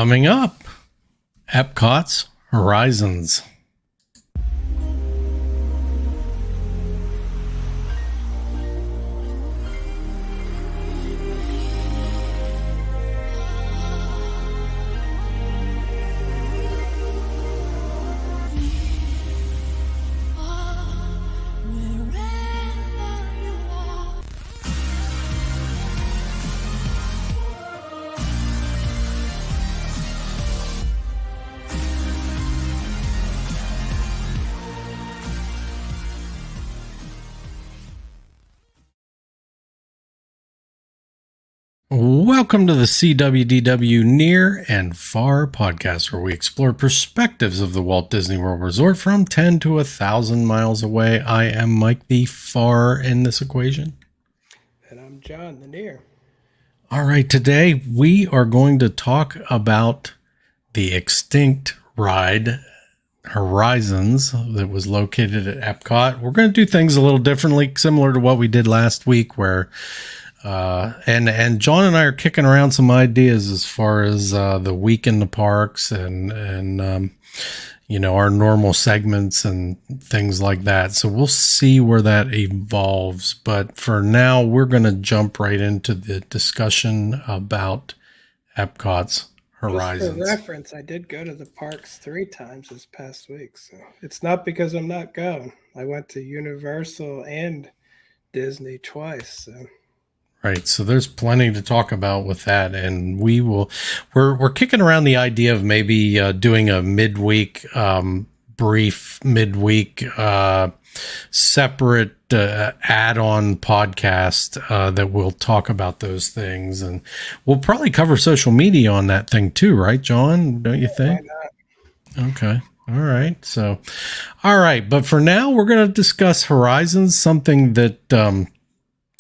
Coming up, EPCOT's Horizons. Welcome to the SeeWDW Near and Far podcast, where we explore perspectives of the Walt Disney World Resort from 10 to 1,000 miles away. I am Mike, the Far in this equation. And I'm John, the Near. All right, today we are going to talk about the extinct ride Horizons that was located at EPCOT. We're going to do things a little differently, similar to what we did last week, where and John and I are kicking around some ideas as far as the week in the parks and you know, our normal segments and things like that. So we'll see where that evolves. But for now, we're going to jump right into the discussion about EPCOT's Horizons. Just for reference, I did go to the parks 3 times this past week. So it's not because I'm not going. I went to Universal and Disney twice. So. Right. So there's plenty to talk about with that. And we're kicking around the idea of maybe doing a brief midweek separate add-on podcast that will talk about those things. And we'll probably cover social media on that thing too, right, John? Don't you think? Why not? Okay. All right. So, all right. But for now, we're going to discuss Horizons, something that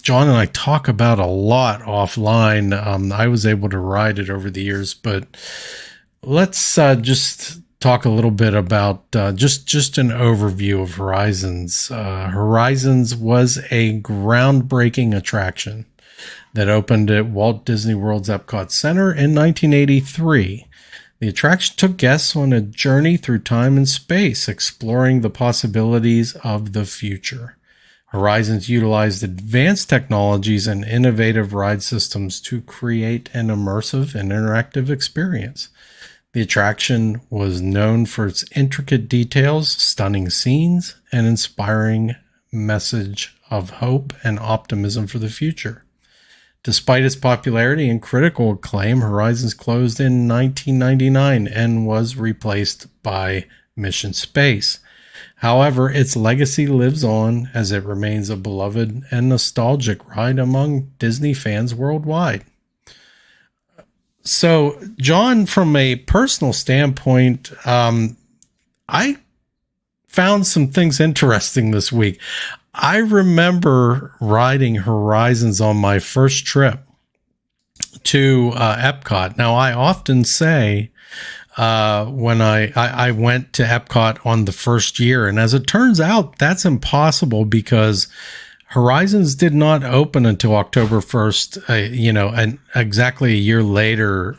John and I talk about a lot offline. I was able to ride it over the years, but let's just talk a little bit about just an overview of Horizons. Horizons was a groundbreaking attraction that opened at Walt Disney World's Epcot Center in 1983. The attraction took guests on a journey through time and space, exploring the possibilities of the future. Horizons utilized advanced technologies and innovative ride systems to create an immersive and interactive experience. The attraction was known for its intricate details, stunning scenes, and inspiring message of hope and optimism for the future. Despite its popularity and critical acclaim, Horizons closed in 1999 and was replaced by Mission Space. However, its legacy lives on as it remains a beloved and nostalgic ride among Disney fans worldwide. So, John, from a personal standpoint, I found some things interesting this week. I remember riding Horizons on my first trip to EPCOT. Now, I often say when I went to EPCOT on the first year, and as it turns out, that's impossible because Horizons did not open until October 1st, and exactly a year later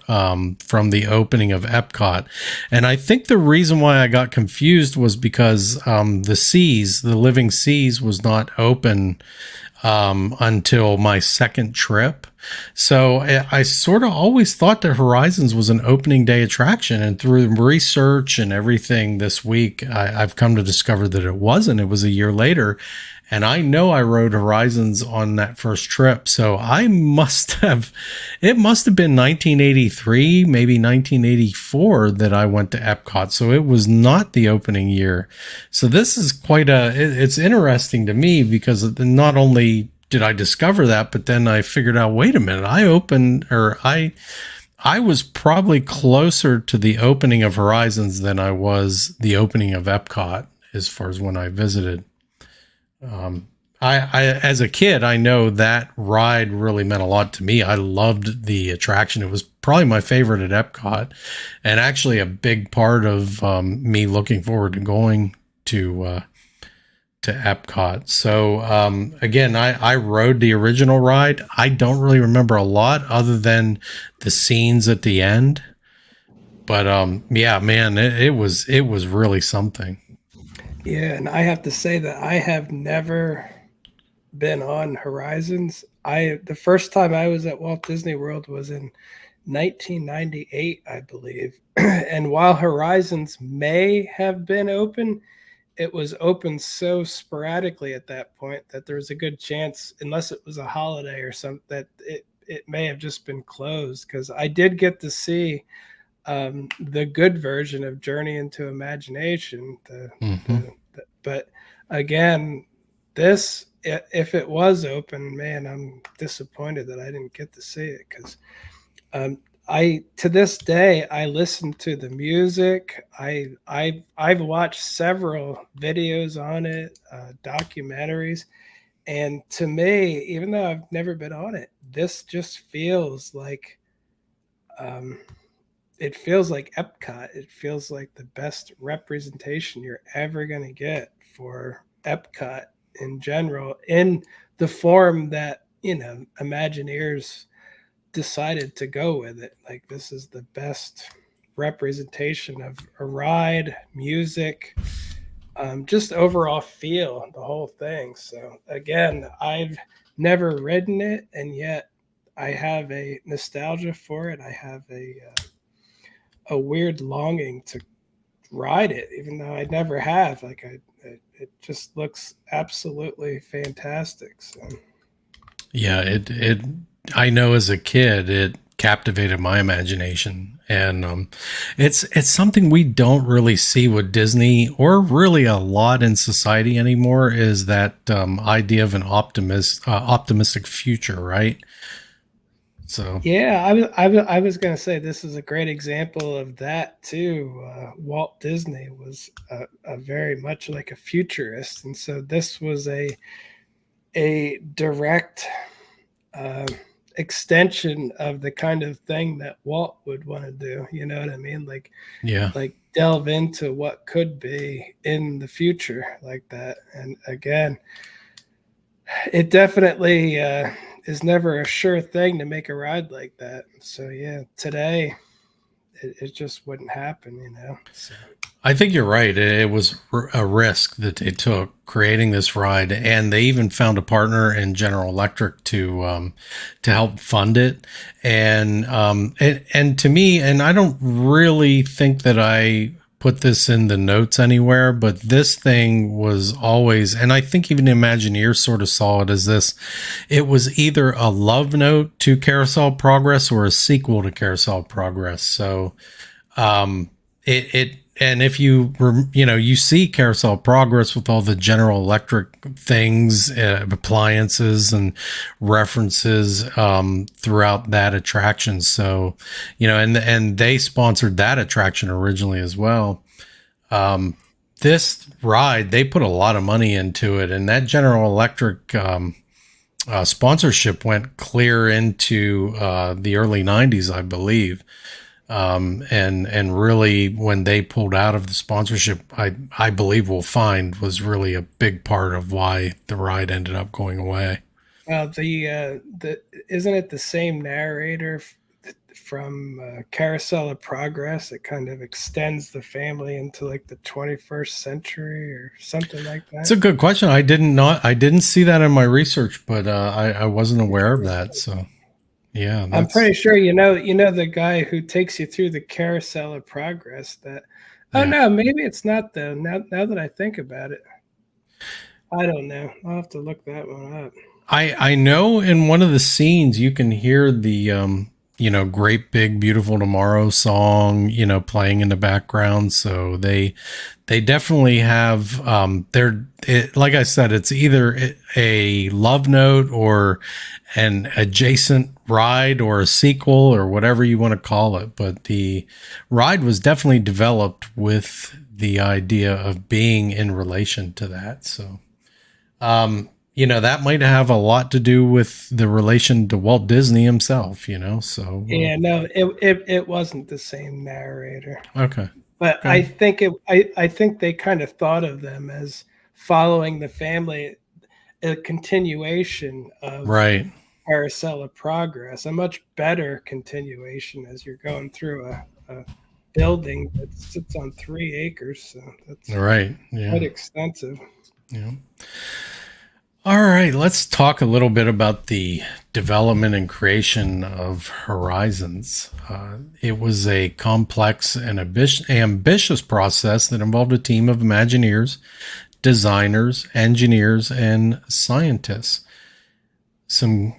from the opening of EPCOT. And I think the reason why I got confused was because the Living Seas was not open until my second trip. So I sort of always thought that Horizons was an opening day attraction. And through research and everything this week, I've come to discover that it wasn't. It was a year later. And I know I rode Horizons on that first trip. So it must have been 1983, maybe 1984 that I went to EPCOT. So it was not the opening year. So this is it's interesting to me because not only did I discover that, but then I figured out, wait a minute, I was probably closer to the opening of Horizons than I was the opening of EPCOT as far as when I visited. I as a kid, I know that ride really meant a lot to me. I loved the attraction. It was probably my favorite at EPCOT, and actually a big part of me looking forward to going to EPCOT. So again, I rode the original ride. I don't really remember a lot other than the scenes at the end. But yeah, man, it was really something. Yeah, and I have to say that I have never been on Horizons. I The first time I was at Walt Disney World was in 1998, I believe. And while Horizons may have been open, it was open so sporadically at that point that there was a good chance, unless it was a holiday or something, that it may have just been closed. Because I did get to see the good version of Journey into Imagination. Hmm. But again, this, if it was open, man, I'm disappointed that I didn't get to see it, because um, I to this day I listen to the music. I've watched several videos on it, documentaries, and to me, even though I've never been on it, this just feels like um, it feels like Epcot. It feels like the best representation you're ever going to get for Epcot in general, in the form that, Imagineers decided to go with it. Like, this is the best representation of a ride, music, just overall feel, the whole thing. So again, I've never ridden it, and yet I have a nostalgia for it. I have a weird longing to ride it, even though I never have. Like, it just looks absolutely fantastic. So Yeah, it I know as a kid it captivated my imagination, and it's something we don't really see with Disney or really a lot in society anymore. Is that idea of an optimistic future, right? So yeah, I was going to say this is a great example of that too. Walt Disney was a very much like a futurist, and so this was a direct uh, extension of the kind of thing that Walt would want to do. You know what I mean? yeah, Like delve into what could be in the future like that. And again, it definitely is never a sure thing to make a ride like that. So yeah, today it just wouldn't happen. So I think you're right. It was a risk that they took creating this ride, and they even found a partner in General Electric to help fund it. And to me, and I don't really think that I put this in the notes anywhere, but this thing was always, and I think even Imagineers sort of saw it as this. It was either a love note to Carousel Progress or a sequel to Carousel Progress. So it and if you see Carousel Progress with all the General Electric things, appliances and references throughout that attraction. So and they sponsored that attraction originally as well. This ride, they put a lot of money into it, and that General Electric sponsorship went clear into the early 90s, I believe. And really, when they pulled out of the sponsorship, I believe we'll find was really a big part of why the ride ended up going away. the isn't it the same narrator from Carousel of Progress? It kind of extends the family into like the 21st century or something like It's that. a good question. I didn't see that in my research, but I wasn't aware of that. So yeah, I'm that's pretty sure the guy who takes you through the Carousel of Progress. That Oh yeah. no, maybe it's not though. Now that I think about it, I don't know. I'll have to look that one up. I know in one of the scenes you can hear the great big beautiful tomorrow song playing in the background. So they definitely have like I said, it's either a love note or an adjacent ride or a sequel or whatever you want to call it. But the ride was definitely developed with the idea of being in relation to that. So that might have a lot to do with the relation to Walt Disney himself. So, Yeah, no, it wasn't the same narrator. okay. But I Okay. think I think they kind of thought of them as following the family, a continuation of Right. Carousel of Progress, a much better continuation as you're going through a building that sits on 3 acres, so that's Right. quite Yeah. extensive. Yeah. All right, let's talk a little bit about the development and creation of Horizons. It was a complex and ambitious process that involved a team of Imagineers, designers, engineers, and scientists. Some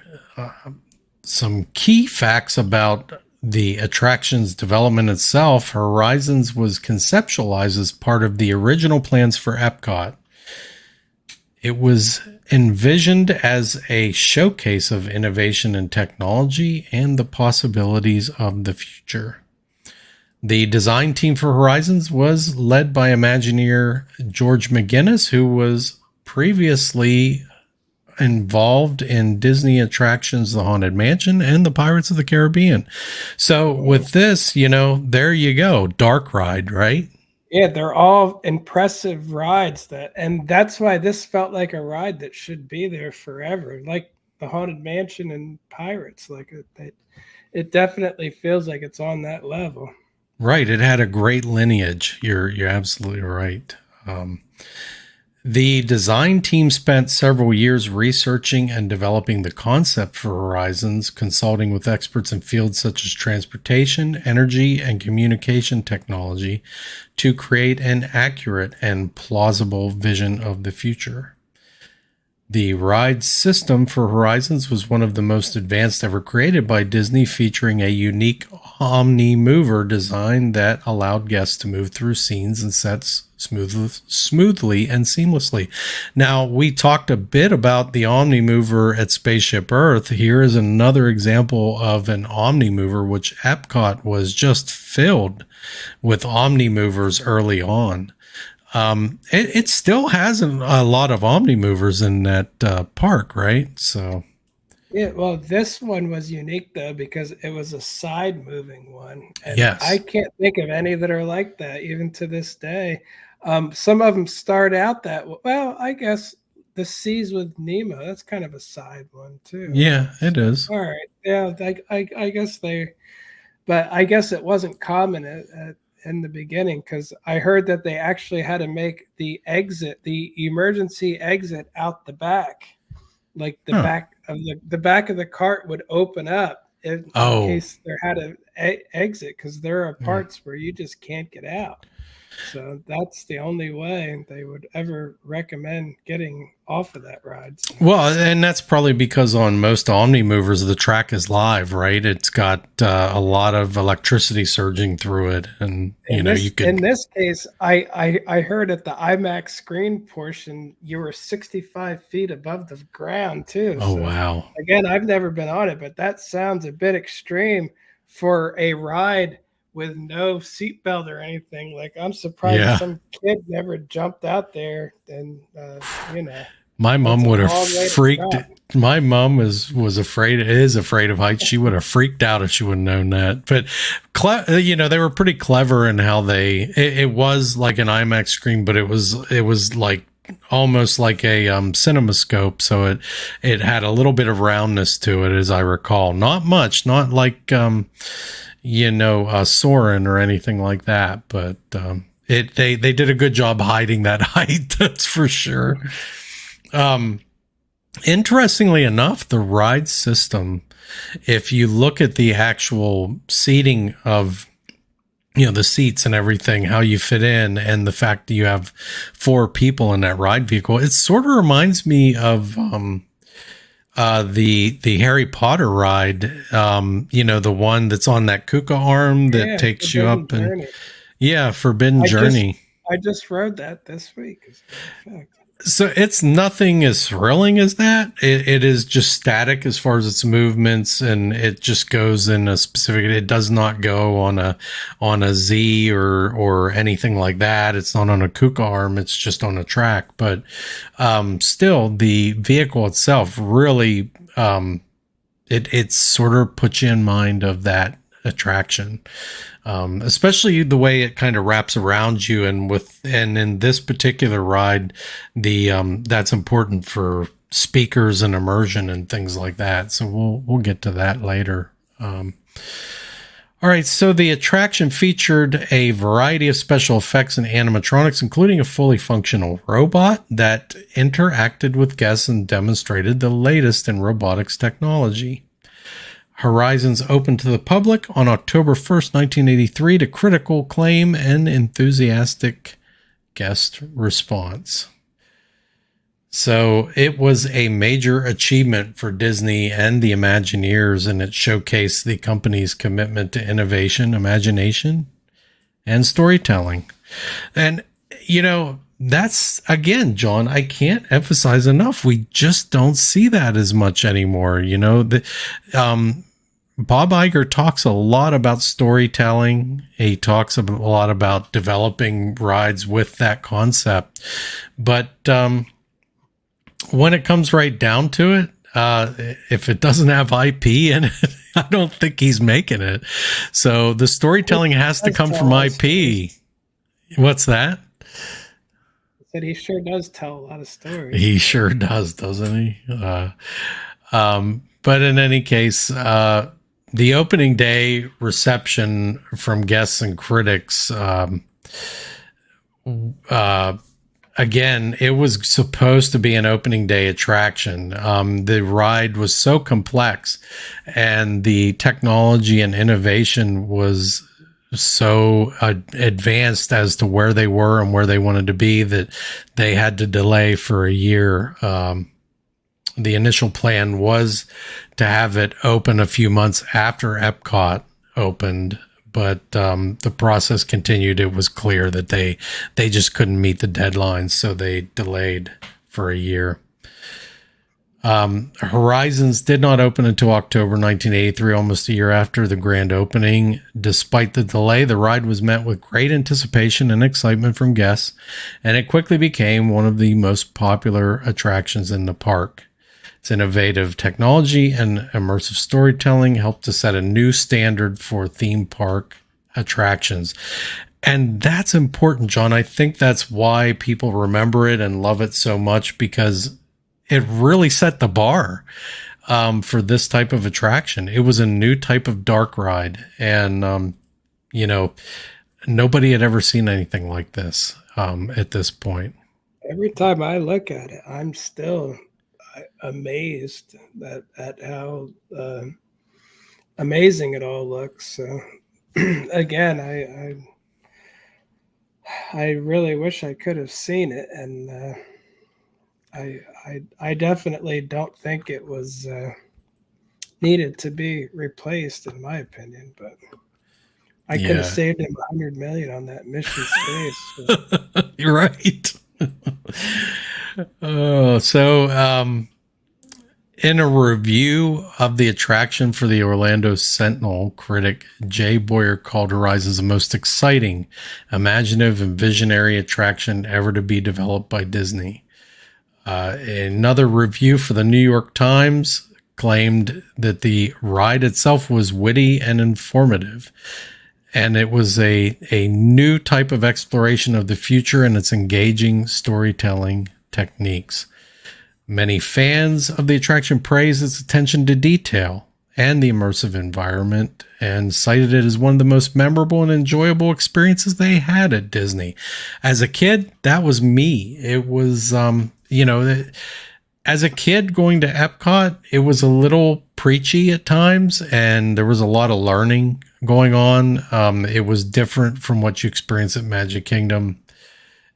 key facts about the attraction's development itself. Horizons was conceptualized as part of the original plans for EPCOT. It was envisioned as a showcase of innovation and technology and the possibilities of the future. The design team for Horizons was led by Imagineer George McGinnis, who was previously involved in Disney attractions, The Haunted Mansion and the Pirates of the Caribbean. So with this, there you go. Dark ride, right? Yeah, they're all impressive rides and that's why this felt like a ride that should be there forever. Like the Haunted Mansion and Pirates, it definitely feels like it's on that level. Right. It had a great lineage. You're absolutely right. The design team spent several years researching and developing the concept for Horizons, consulting with experts in fields such as transportation, energy, and communication technology to create an accurate and plausible vision of the future. The ride system for Horizons was one of the most advanced ever created by Disney, featuring a unique omni-mover design that allowed guests to move through scenes and sets smoothly and seamlessly. Now, we talked a bit about the omni-mover at Spaceship Earth. Here is another example of an omni-mover, which EPCOT was just filled with omni-movers early on. It still has a lot of omni-movers in that park, right? So, yeah, well, this one was unique though because it was a side moving one, and yes. I can't think of any that are like that even to this day. Some of them start out that well. I guess the Seas with Nemo, that's kind of a side one too. Yeah, it is. All right, yeah, I guess but I guess it wasn't common in the beginning because I heard that they actually had to make the emergency exit out the back, like the back of the cart would open up in case there had an exit, because there are parts where you just can't get out. So that's the only way they would ever recommend getting off of that ride. So. Well, and that's probably because on most omni-movers, the track is live, right? It's got a lot of electricity surging through it. And, you could... In this case, I heard at the IMAX screen portion, you were 65 feet above the ground, too. Oh, so, wow. Again, I've never been on it, but that sounds a bit extreme for a ride with no seatbelt or anything. Like, I'm surprised some kid never jumped out there and, My mom would have freaked. My mom is afraid of heights. She would have freaked out if she would have known that. But, they were pretty clever in how it was like an IMAX screen, but it was like almost like a CinemaScope. So it had a little bit of roundness to it, as I recall. Not much, not like, Soarin' or anything like that, but they did a good job hiding that height. That's for sure. Interestingly enough, the ride system, if you look at the actual seating of the seats and everything, how you fit in, and the fact that you have 4 people in that ride vehicle, it sort of reminds me of the Harry Potter ride, the one that's on that Kuka arm that takes you up Journey. And Forbidden Journey. I just rode that this week. As a matter of fact. So it's nothing as thrilling as that. It is just static as far as its movements, and it just goes in a specific. It does not go on a Z or anything like that. It's not on a Kuka arm. It's just on a track. But still, the vehicle itself really it sort of puts you in mind of that attraction. Especially the way it kind of wraps around you, and in this particular ride, that's important for speakers and immersion and things like that. So we'll get to that later. All All right, so the attraction featured a variety of special effects and animatronics, including a fully functional robot that interacted with guests and demonstrated the latest in robotics technology. Horizons opened to the public on October 1st, 1983, to critical acclaim and enthusiastic guest response. So it was a major achievement for Disney and the Imagineers, and it showcased the company's commitment to innovation, imagination, and storytelling. And, you know, that's, again, John, I can't emphasize enough. We just don't see that as much anymore. You know, Bob Iger talks a lot about storytelling. He talks a lot about developing rides with that concept. But, when it comes right down to it, if it doesn't have IP in it, I don't think he's making it. So the storytelling has to come from IP. What's that? I said he sure does tell a lot of stories. He sure does, doesn't he? But in any case, the opening day reception from guests and critics, again, it was supposed to be an opening day attraction. The ride was so complex and the technology and innovation was so advanced as to where they were and where they wanted to be that they had to delay for a year. The initial plan was to have it open a few months after EPCOT opened, but the process continued. It was clear that they just couldn't meet the deadlines, so they delayed for a year. Horizons did not open until October 1983, almost a year after the grand opening. Despite the delay, the ride was met with great anticipation and excitement from guests, and it quickly became one of the most popular attractions in the park. Its innovative technology and immersive storytelling helped to set a new standard for theme park attractions. And that's important, John. I think that's why people remember it and love it so much, because it really set the bar for this type of attraction. It was a new type of dark ride. And, you know, nobody had ever seen anything like this at this point. Every time I look at it, I'm still amazed at how amazing it all looks. So again, I really wish I could have seen it, and I definitely don't think it was needed to be replaced, in my opinion. But I could have saved him $100 million on that Mission Space. So. You're right. In a review of the attraction for the Orlando Sentinel, critic Jay Boyer called Horizons the most exciting, imaginative, and visionary attraction ever to be developed by Disney. Another review for the New York Times claimed that the ride itself was witty and informative, and it was a new type of exploration of the future and its engaging storytelling techniques. Many fans of the attraction praised its attention to detail and the immersive environment and cited it as one of the most memorable and enjoyable experiences they had at Disney. As a kid, that was me. It was, as a kid going to Epcot, it was a little preachy at times and there was a lot of learning going on. It was different from what you experience at Magic Kingdom.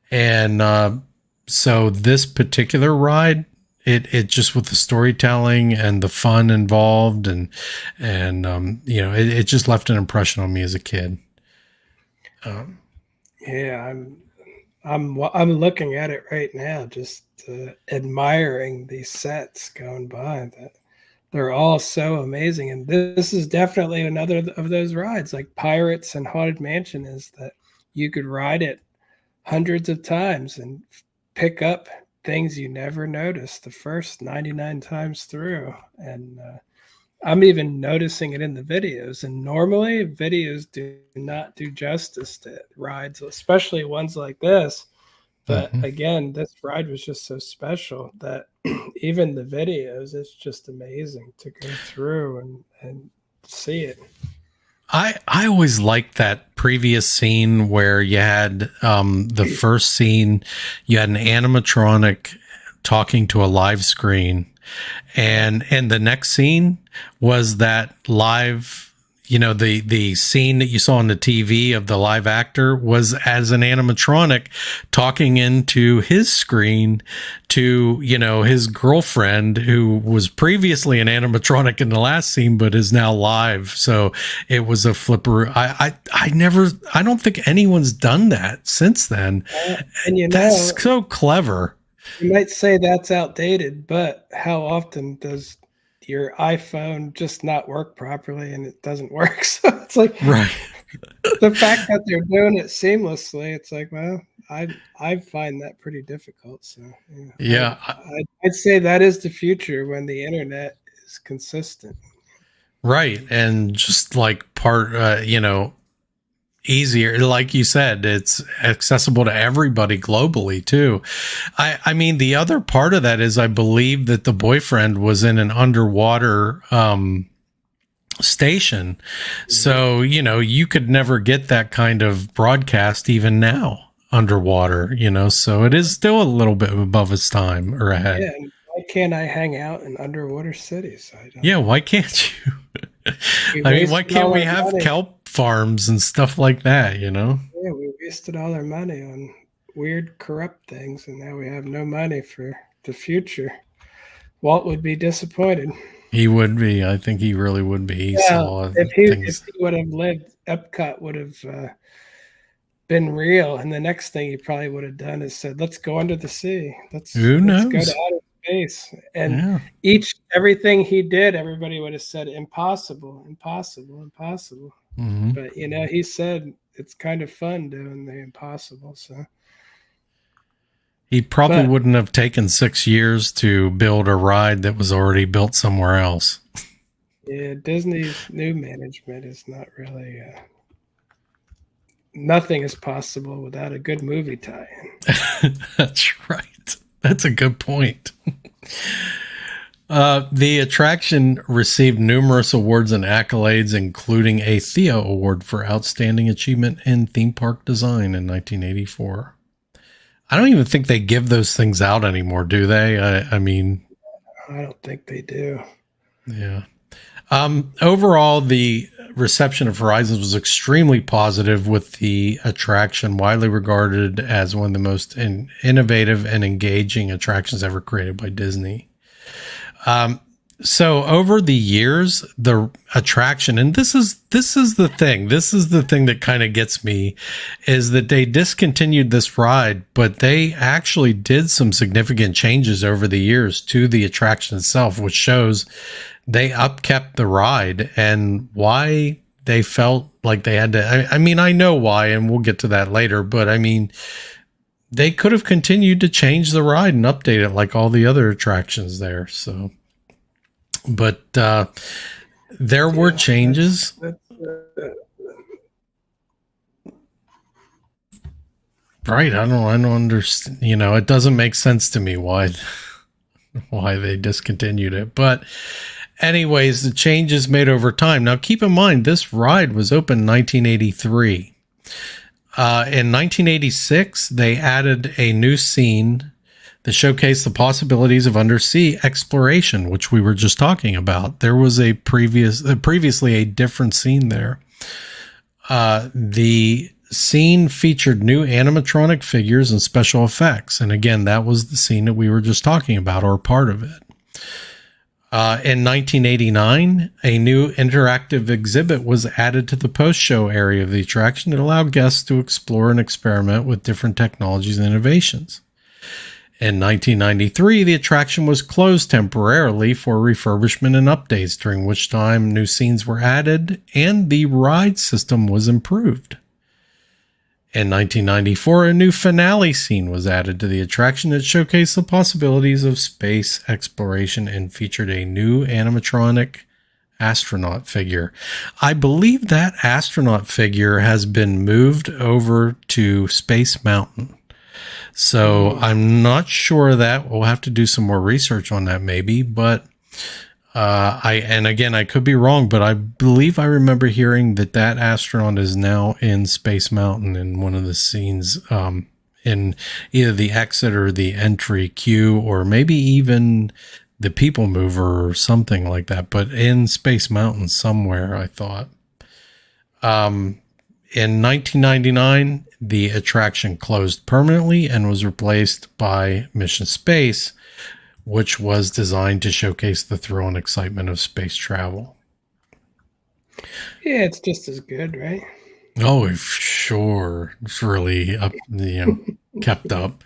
And so this particular ride, it just with the storytelling and the fun involved and it just left an impression on me as a kid. Yeah, I'm looking at it right now, just admiring these sets going by. That they're all so amazing, and this is definitely another of those rides, like Pirates and Haunted Mansion, is that you could ride it hundreds of times and pick up things you never noticed the first 99 times through. And I'm even noticing it in the videos. And normally videos do not do justice to rides, especially ones like this. But again, this ride was just so special that even the videos, it's just amazing to go through and see it. I always liked that previous scene where you had the first scene, you had an animatronic talking to a live screen, and the next scene was that live, the scene that you saw on the TV of the live actor was as an animatronic talking into his screen to, his girlfriend, who was previously an animatronic in the last scene, but is now live. So it was a flipper. I don't think anyone's done that since then. And that's so clever. You might say that's outdated, but how often does your iPhone just not work properly and it doesn't work? So it's like, right. The fact that they're doing it seamlessly, it's like, well, I find that pretty difficult. So yeah, I'd say that is the future, when the internet is consistent. Right. And just like easier, like you said, it's accessible to everybody globally too. I mean, the other part of that is, I believe that the boyfriend was in an underwater station. So, you could never get that kind of broadcast even now underwater, so it is still a little bit above its time or ahead. Yeah, and why can't I hang out in underwater cities? Why can't you? I mean, why can't we have kelp farms and stuff like that, Yeah, we wasted all our money on weird, corrupt things, and now we have no money for the future. Walt would be disappointed. He would be. I think he really would be. If he would have lived, EPCOT would have been real, and the next thing he probably would have done is said, "Let's go under the sea. Let's go to outer space." And everything he did, everybody would have said, "Impossible, impossible, impossible." Mm-hmm. But he said it's kind of fun doing the impossible. So he probably wouldn't have taken 6 years to build a ride that was already built somewhere else. Yeah, Disney's new management is not really. Nothing is possible without a good movie tie-in. That's right. That's a good point. The attraction received numerous awards and accolades, including a Theo Award for Outstanding Achievement in Theme Park Design in 1984. I don't even think they give those things out anymore, do they? I mean, I don't think they do. Yeah. Overall, the reception of Horizons was extremely positive, with the attraction widely regarded as one of the most innovative and engaging attractions ever created by Disney. So over the years, the attraction, and this is the thing that kind of gets me, is that they discontinued this ride, but they actually did some significant changes over the years to the attraction itself, which shows they upkept the ride, and why they felt like they had to. I mean, I know why, and we'll get to that later, but I mean, they could have continued to change the ride and update it like all the other attractions there. So, but there were changes. Right. I don't understand. It doesn't make sense to me why they discontinued it. But anyways, the changes made over time. Now, keep in mind, this ride was open in 1983. In 1986, they added a new scene that showcased the possibilities of undersea exploration, which we were just talking about. There was previously a different scene there. The scene featured new animatronic figures and special effects. And again, that was the scene that we were just talking about, or part of it. In 1989, a new interactive exhibit was added to the post-show area of the attraction that allowed guests to explore and experiment with different technologies and innovations. In 1993, the attraction was closed temporarily for refurbishment and updates, during which time new scenes were added and the ride system was improved. In 1994, a new finale scene was added to the attraction that showcased the possibilities of space exploration and featured a new animatronic astronaut figure. I believe that astronaut figure has been moved over to Space Mountain. So I'm not sure of that. We'll have to do some more research on that maybe, but And again, I could be wrong, but I believe I remember hearing that astronaut is now in Space Mountain in one of the scenes, in either the exit or the entry queue, or maybe even the People Mover or something like that, but in Space Mountain somewhere, I thought. In 1999, the attraction closed permanently and was replaced by Mission Space, which was designed to showcase the thrill and excitement of space travel. Yeah, it's just as good, right? Oh, sure. It's really up, kept up.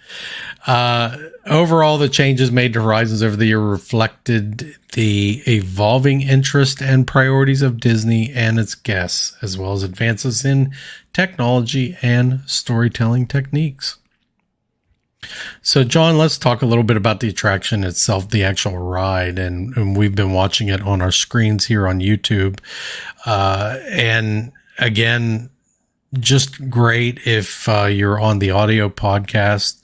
Overall, the changes made to Horizons over the year reflected the evolving interest and priorities of Disney and its guests, as well as advances in technology and storytelling techniques. So, John, let's talk a little bit about the attraction itself, the actual ride, and we've been watching it on our screens here on YouTube. And again, just great if you're on the audio podcast.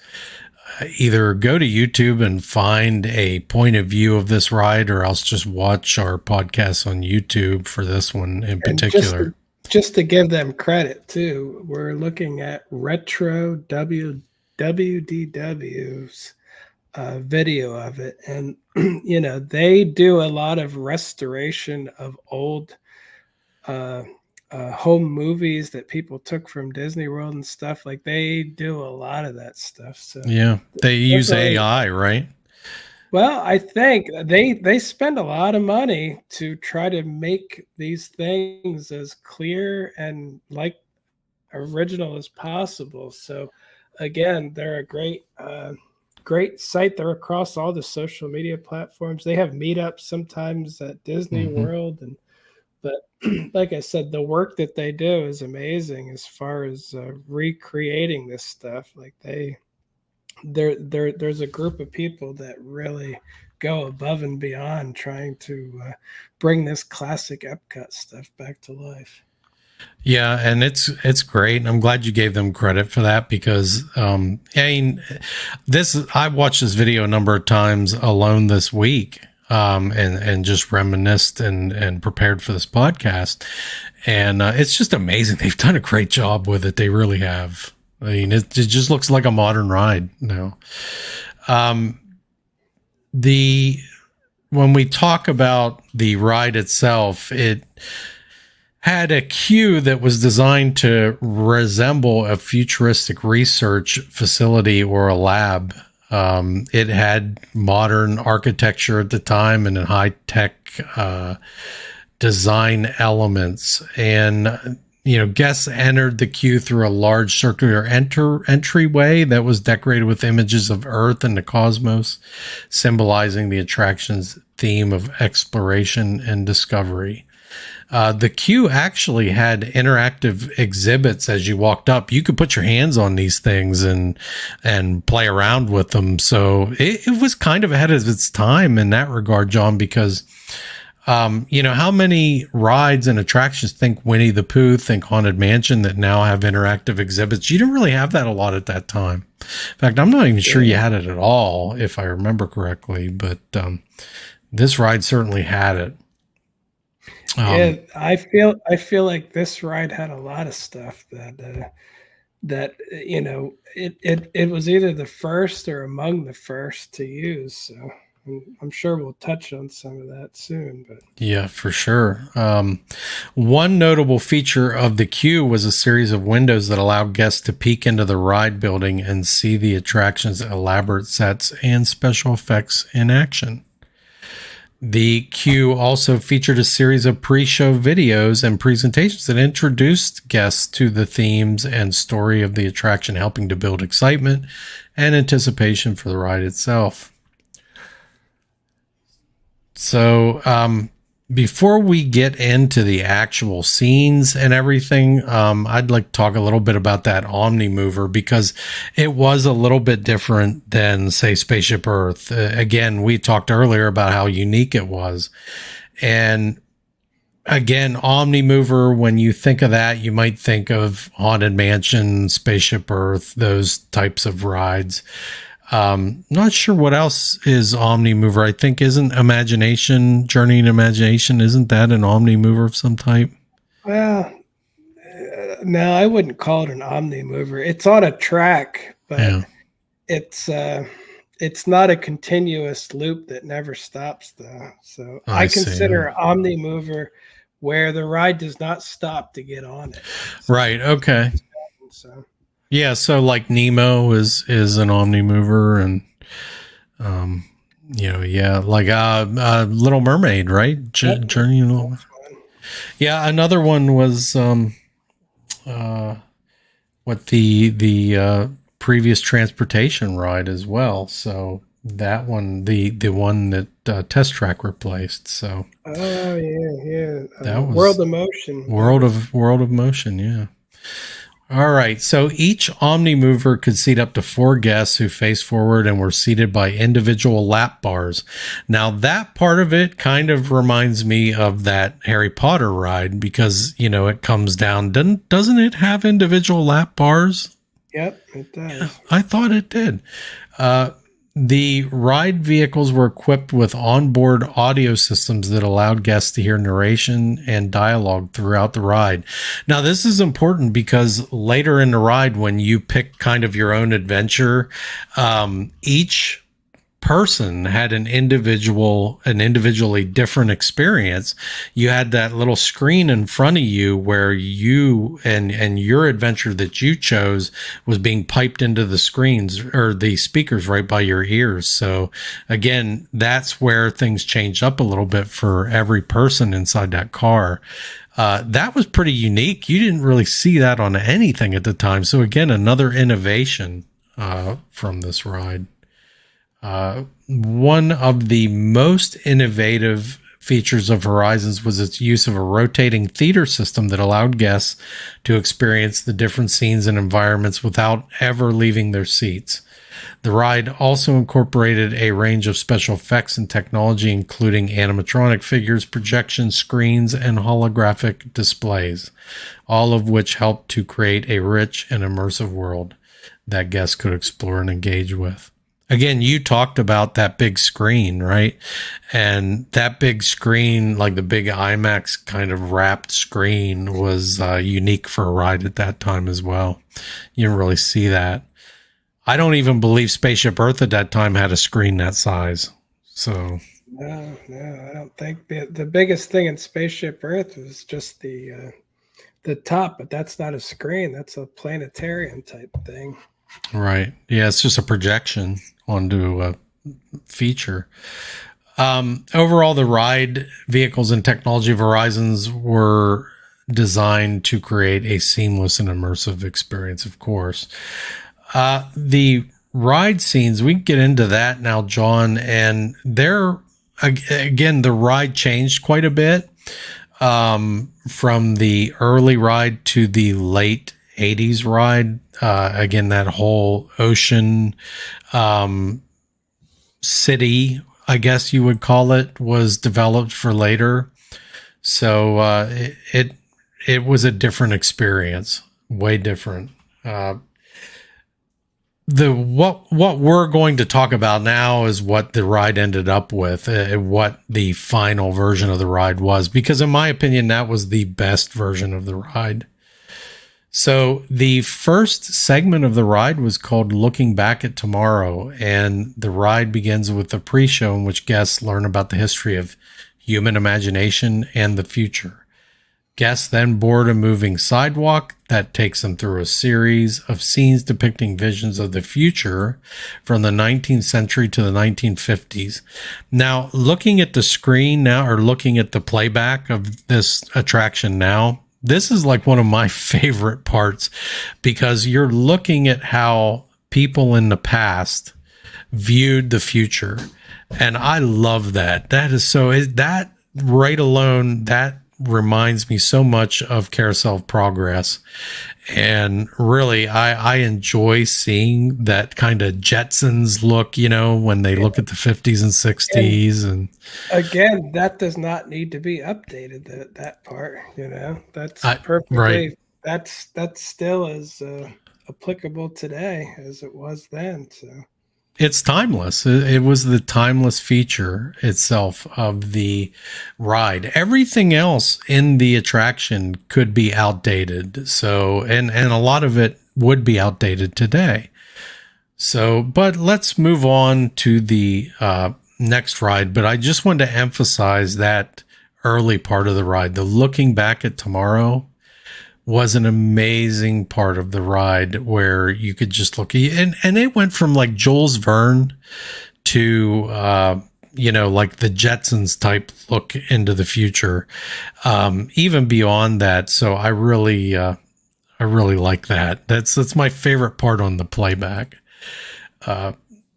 Either go to YouTube and find a point of view of this ride, or else just watch our podcast on YouTube for this one in particular. Just to give them credit too, we're looking at Retro WDW's video of it, and they do a lot of restoration of old home movies that people took from Disney World and stuff. Like, they do a lot of that stuff. So yeah, they use AI, right? Well, I think they spend a lot of money to try to make these things as clear and like original as possible. So again, they're a great site. They're across all the social media platforms. They have meetups sometimes at Disney World, but like I said, the work that they do is amazing as far as recreating this stuff. Like, there's a group of people that really go above and beyond trying to bring this classic Epcot stuff back to life. Yeah, and it's great. I'm glad you gave them credit for that, because I watched this video a number of times alone this week, and just reminisced and prepared for this podcast, and it's just amazing. They've done a great job with it. They really have. I mean, it just looks like a modern ride now. When we talk about the ride itself, it had a queue that was designed to resemble a futuristic research facility or a lab. It had modern architecture at the time and high-tech design elements. And, guests entered the queue through a large circular entryway that was decorated with images of Earth and the cosmos, symbolizing the attraction's theme of exploration and discovery. The queue actually had interactive exhibits as you walked up. You could put your hands on these things and play around with them. So it was kind of ahead of its time in that regard, John, because, how many rides and attractions, think Winnie the Pooh, think Haunted Mansion, that now have interactive exhibits? You didn't really have that a lot at that time. In fact, I'm not even sure you had it at all, if I remember correctly, but this ride certainly had it. Yeah, I feel like this ride had a lot of stuff that it was either the first or among the first to use. So I'm sure we'll touch on some of that soon. But yeah, for sure. One notable feature of the queue was a series of windows that allowed guests to peek into the ride building and see the attraction's elaborate sets and special effects in action. The queue also featured a series of pre-show videos and presentations that introduced guests to the themes and story of the attraction, helping to build excitement and anticipation for the ride itself. So, before we get into the actual scenes and everything, I'd like to talk a little bit about that Omni Mover, because it was a little bit different than, say, Spaceship Earth. Again, we talked earlier about how unique it was. And again, Omni Mover, when you think of that, you might think of Haunted Mansion, Spaceship Earth, those types of rides. Not sure what else is Omnimover. I think isn't Imagination, Journey in Imagination, isn't that an Omnimover of some type? Well, no, I wouldn't call it an omni mover. It's on a track, but Yeah, it's uh, it's not a continuous loop that never stops, though. So I I see. consider omni mover where the ride does not stop to get on it. So, Right. Okay. so Yeah. So like Nemo is an Omnimover, and um, yeah, like Little Mermaid, right? yep, Journey. that's fun. Yeah. Another one was uh, what the previous transportation ride as well. So that one, the one that Test Track replaced. So Oh yeah, yeah. that World was of Motion. That was World of Motion. Yeah. All right. So each Omnimover could seat up to 4 guests who face forward and were seated by individual lap bars. Now, that part of it kind of reminds me of that Harry Potter ride because, it comes down. Doesn't it have individual lap bars? yep, it does. I thought it did. Uh, the ride vehicles were equipped with onboard audio systems that allowed guests to hear narration and dialogue throughout the ride. Now, this is important because later in the ride, when you pick kind of your own adventure, each person had an individually different experience. You had that little screen in front of you where you and your adventure that you chose was being piped into the screens or the speakers right by your ears. So again, that's where things changed up a little bit for every person inside that car. That was pretty unique. You didn't really see that on anything at the time. So again, another innovation from this ride. One of the most innovative features of Horizons was its use of a rotating theater system that allowed guests to experience the different scenes and environments without ever leaving their seats. The ride also incorporated a range of special effects and technology, including animatronic figures, projection screens, and holographic displays, all of which helped to create a rich and immersive world that guests could explore and engage with. Again, you talked about that big screen, right? And that big screen, like the big IMAX kind of wrapped screen, was unique for a ride at that time as well. You didn't really see that. I don't even believe Spaceship Earth at that time had a screen that size. So, No, I don't think the biggest thing in Spaceship Earth was just the top, but that's not a screen. That's a planetarium type thing. right. Yeah, it's just a projection onto a feature. Overall, the ride vehicles and technology of Horizons were designed to create a seamless and immersive experience, of course. The ride scenes, we can get into that now, John, and again, the ride changed quite a bit from the early ride to the late 80s ride. Again, that whole ocean city, I guess you would call it, was developed for later. So it was a different experience, way different. What we're going to talk about now is what the ride ended up with, what the final version of the ride was, because in my opinion, that was the best version of the ride. So the first segment of the ride was called Looking Back at Tomorrow, and the ride begins with a pre-show in which guests learn about the history of human imagination and the future. Guests then board a moving sidewalk that takes them through a series of scenes depicting visions of the future from the 19th century to the 1950s. Now, looking at the screen now, or looking at the playback of this attraction now, this is like one of my favorite parts because you're looking at how people in the past viewed the future. And I love that. That right alone, that reminds me so much of Carousel of Progress. And really, I enjoy seeing that kind of Jetsons look, when they look at the 50s and 60s. And again, that does not need to be updated. That part, that's perfectly. Right. That's still as applicable today as it was then. So It's timeless. It was the timeless feature itself of the ride. Everything else in the attraction could be outdated. So, and a lot of it would be outdated today. So, but let's move on to the next ride. But I just wanted to emphasize that early part of the ride, the looking back at tomorrow, was an amazing part of the ride where you could just look, and it went from like Jules Verne to like the Jetsons type look into the future, even beyond that. So I really like that. That's my favorite part on the playback.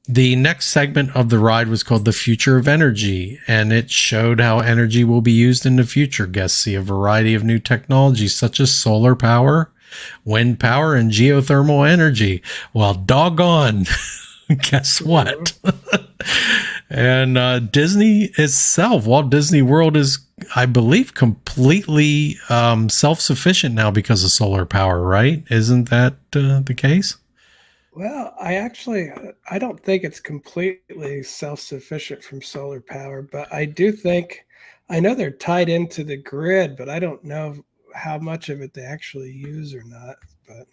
The next segment of the ride was called The Future of Energy, and it showed how energy will be used in the future. Guests see a variety of new technologies such as solar power, wind power, and geothermal energy. Well, doggone, guess what? And Disney itself, Walt Disney World, is, I believe, completely self-sufficient now because of solar power, right? Isn't that the case? Well, I don't think it's completely self-sufficient from solar power, but I do think, I know they're tied into the grid, but I don't know how much of it they actually use or not. But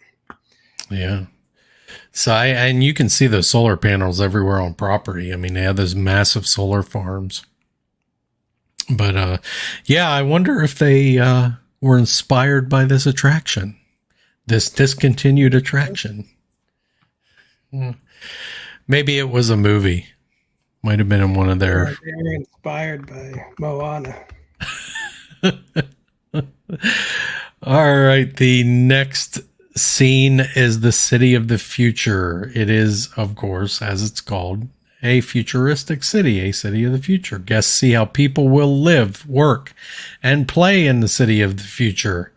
yeah. So and you can see the solar panels everywhere on property. I mean, they have those massive solar farms. But yeah, I wonder if they were inspired by this attraction, this discontinued attraction. Maybe it was a movie. Might have been in one of their. They were inspired by Moana. All right. The next scene is the City of the Future. It is, of course, as it's called, a futuristic city, a city of the future. Guests see how people will live, work, and play in the City of the Future.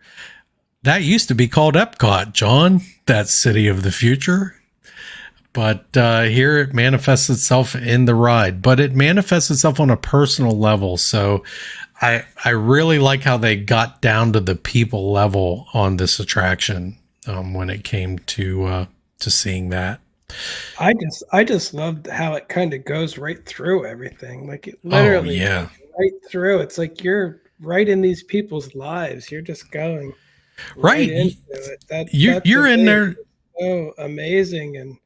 That used to be called EPCOT, John. That City of the Future. But here it manifests itself in the ride, but it manifests itself on a personal level. So I really like how they got down to the people level on this attraction when it came to seeing that. I just loved how it kind of goes right through everything. Like it literally right through. It's like you're right in these people's lives. You're just going right into it. You're in there. So amazing. And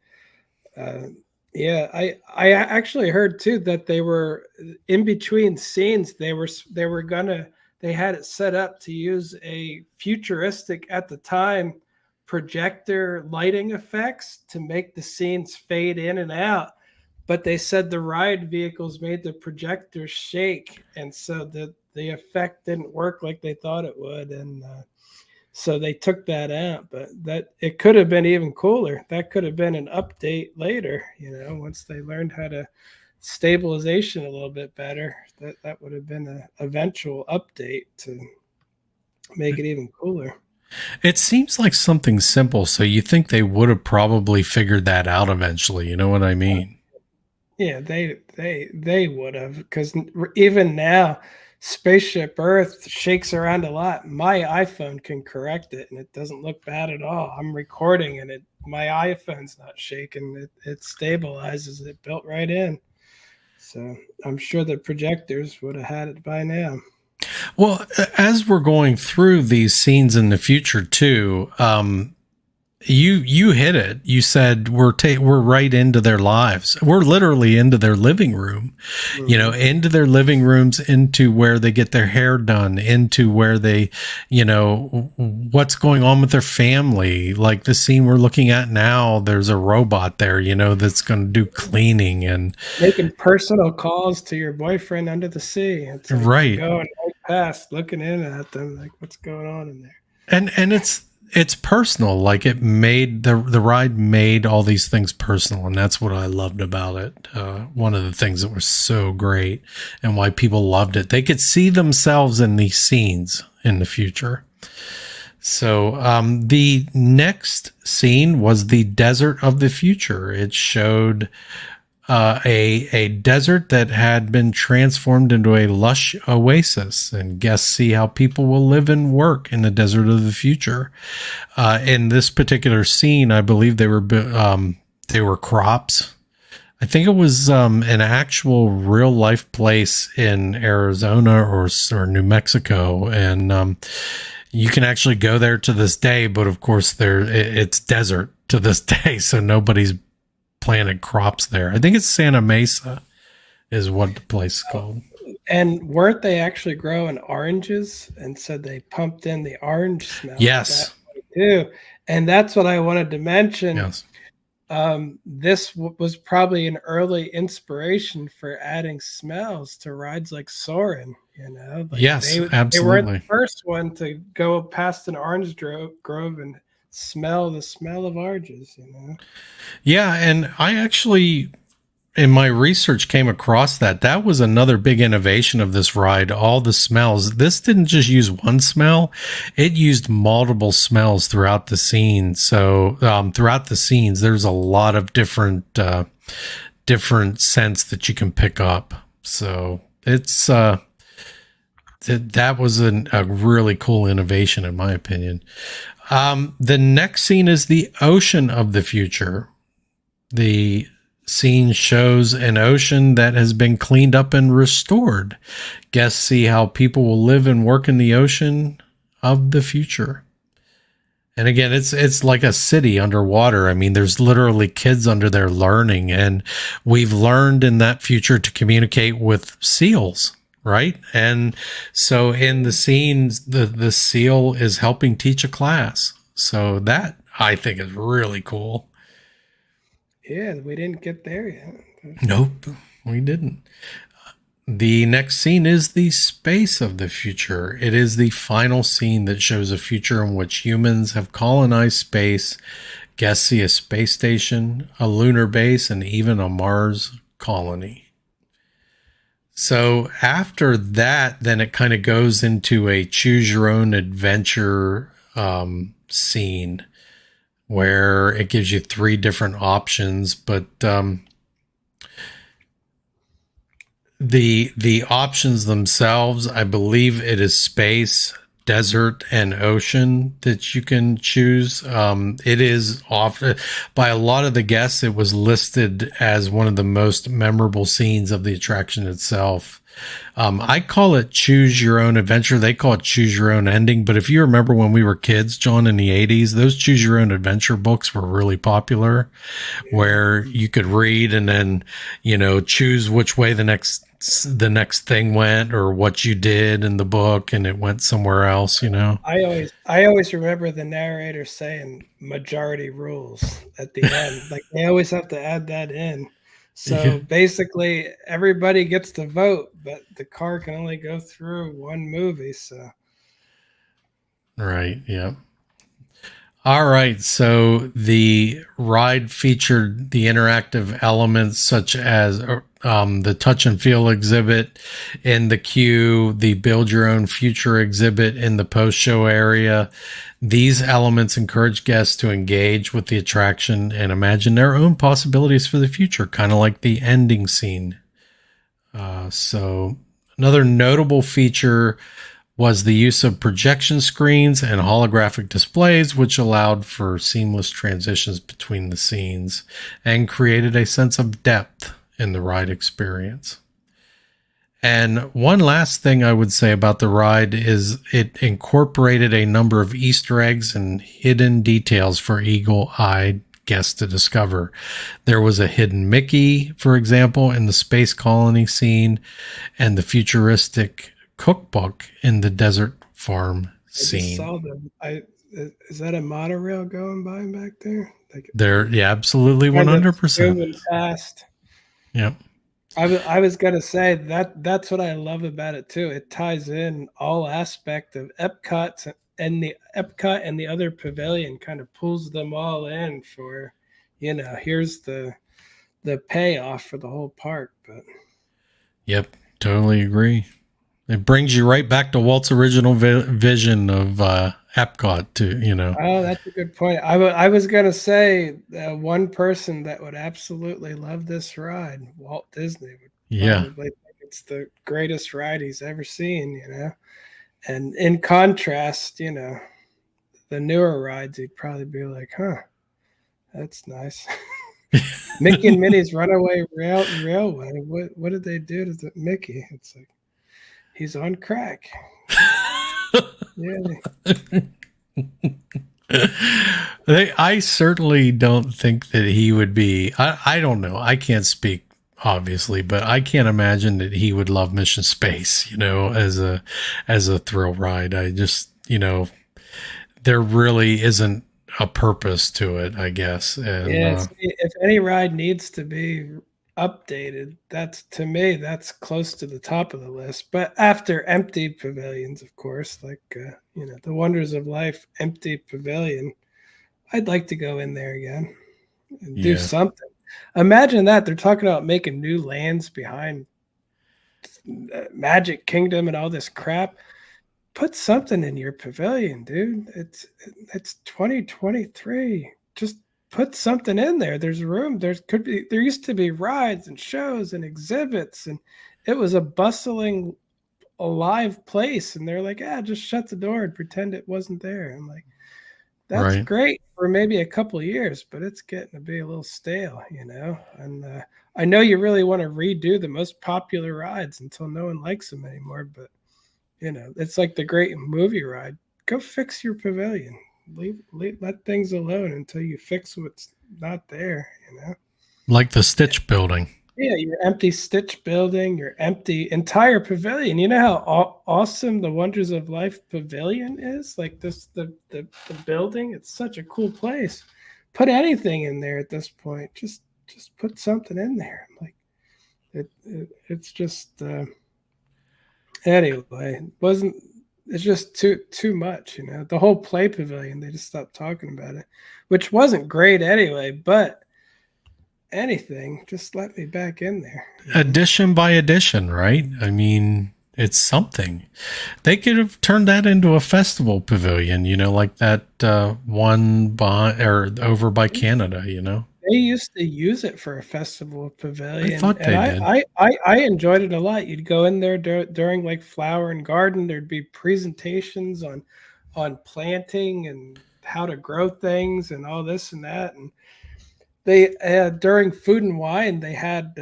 I actually heard too that they were in between scenes. They had it set up to use a futuristic at the time projector lighting effects to make the scenes fade in and out. But they said the ride vehicles made the projectors shake, and so the effect didn't work like they thought it would, and so they took that out. But that it could have been even cooler. That could have been an update later, once they learned how to stabilization a little bit better. That would have been an eventual update to make it even cooler. It seems like something simple, so you think they would have probably figured that out eventually. You know what I mean? Yeah, they would have, because even now, Spaceship Earth shakes around a lot. My iPhone can correct it, and it doesn't look bad at all. I'm recording, and my iPhone's not shaking. It stabilizes it, built right in. So I'm sure the projectors would have had it by now. Well, as we're going through these scenes in the future too, you hit it. You said we're right into their lives. We're literally into their living room, into their living rooms, into where they get their hair done, into where they, what's going on with their family. Like the scene we're looking at now, there's a robot there, that's going to do cleaning and making personal calls to your boyfriend under the sea. It's like right. Going right past, looking in at them, like what's going on in there. And it's personal. Like it made the ride made all these things personal. And that's what I loved about it. One of the things that was so great and why people loved it. They could see themselves in these scenes in the future. So, the next scene was the desert of the future. It showed, a desert that had been transformed into a lush oasis, and guests see how people will live and work in the desert of the future. In this particular scene, I believe they were crops. I think it was an actual real life place in Arizona or New Mexico, and you can actually go there to this day. But of course, it's desert to this day, so nobody's planted crops there. I think it's Santa Mesa is what the place is called. And weren't they actually growing oranges? And so they pumped in the orange smell. Yes. Too. And that's what I wanted to mention. Yes. This was probably an early inspiration for adding smells to rides like Soarin'. Like yes, absolutely. They weren't the first one to go past an orange grove and smell the smell of oranges. Yeah, and I actually, in my research, came across that was another big innovation of this ride. All the smells. This didn't just use one smell; it used multiple smells throughout the scene. So throughout the scenes, there's a lot of different scents that you can pick up. So it's that was a really cool innovation, in my opinion. The next scene is the ocean of the future. The scene shows an ocean that has been cleaned up and restored. Guests see how people will live and work in the ocean of the future. And again, it's like a city underwater. I mean, there's literally kids under there learning, and we've learned in that future to communicate with seals, right? And so in the scenes, the seal is helping teach a class. So that I think is really cool. Yeah, we didn't get there yet. Nope, we didn't. The next scene is the space of the future. It is the final scene that shows a future in which humans have colonized space. Guests see a space station, a lunar base, and even a Mars colony. So after that, then it kind of goes into a choose your own adventure scene where it gives you 3 different options, but the options themselves, I believe it is space, desert, and ocean that you can choose. It is by a lot of the guests, it was listed as one of the most memorable scenes of the attraction itself. I call it choose your own adventure. They call it choose your own ending. But if you remember when we were kids, John, in the 80s, those choose your own adventure books were really popular, where you could read and then, choose which way the next thing went or what you did in the book, and it went somewhere else. I always remember the narrator saying majority rules at the end. Like they always have to add that in. So basically everybody gets to vote, but the car can only go through one movie. So. Right. Yeah. All right. So the ride featured the interactive elements such as the touch and feel exhibit in the queue, the build your own future exhibit in the post show area. These elements encourage guests to engage with the attraction and imagine their own possibilities for the future, kind of like the ending scene. So another notable feature was the use of projection screens and holographic displays, which allowed for seamless transitions between the scenes and created a sense of depth in the ride experience. And one last thing I would say about the ride is it incorporated a number of Easter eggs and hidden details for eagle-eyed guests to discover. There was a hidden Mickey, for example, in the space colony scene, and the futuristic cookbook in the desert farm scene. Is that a monorail going by back there? Yeah, absolutely, 100%. Past. Yep. I was gonna say that's what I love about it too. It ties in all aspect of EPCOT and the other pavilion, kind of pulls them all in for, here's the payoff for the whole park. But yep, totally agree. It brings you right back to Walt's original vision of EPCOT too, Oh, that's a good point. I was going to say one person that would absolutely love this ride, Walt Disney, would probably think it's the greatest ride he's ever seen, And in contrast, the newer rides, he'd probably be like, huh, that's nice. Mickey and Minnie's Runaway Railway. What did they do to Mickey? It's like he's on crack. Yeah. I certainly don't think that he would be. I don't know. I can't speak obviously, but I can't imagine that he would love Mission Space, as a thrill ride. I just, there really isn't a purpose to it, I guess. And if any ride needs to be updated, to me, that's close to the top of the list. But after empty pavilions, of course, like the Wonders of Life empty pavilion, I'd like to go in there again and do something. Imagine that they're talking about making new lands behind Magic Kingdom and all this crap. Put something in your pavilion, dude. It's 2023. Just put something in there. There's room. There used to be rides and shows and exhibits, and it was a bustling, alive place. And they're like, just shut the door and pretend it wasn't there. I'm like, that's great for maybe a couple of years, but it's getting to be a little stale, And I know you really want to redo the most popular rides until no one likes them anymore, but it's like the great movie ride. Go fix your pavilion. Let things alone until you fix what's not there, Like the Stitch building. Yeah, your empty Stitch building, your empty entire pavilion. You know how awesome the Wonders of Life pavilion is? Like the building, it's such a cool place. Put anything in there at this point. Just put something in there. Like it's just anyway, it's just too much, The whole play pavilion, they just stopped talking about it, which wasn't great anyway, but anything, just let me back in there. Edition by edition, right? I mean, it's something. They could have turned that into a festival pavilion, like that one over by Canada, They used to use it for a festival pavilion. I thought they did. I enjoyed it a lot. You'd go in there during like flower and garden. There'd be presentations on planting and how to grow things and all this and that. And they during Food and Wine, they had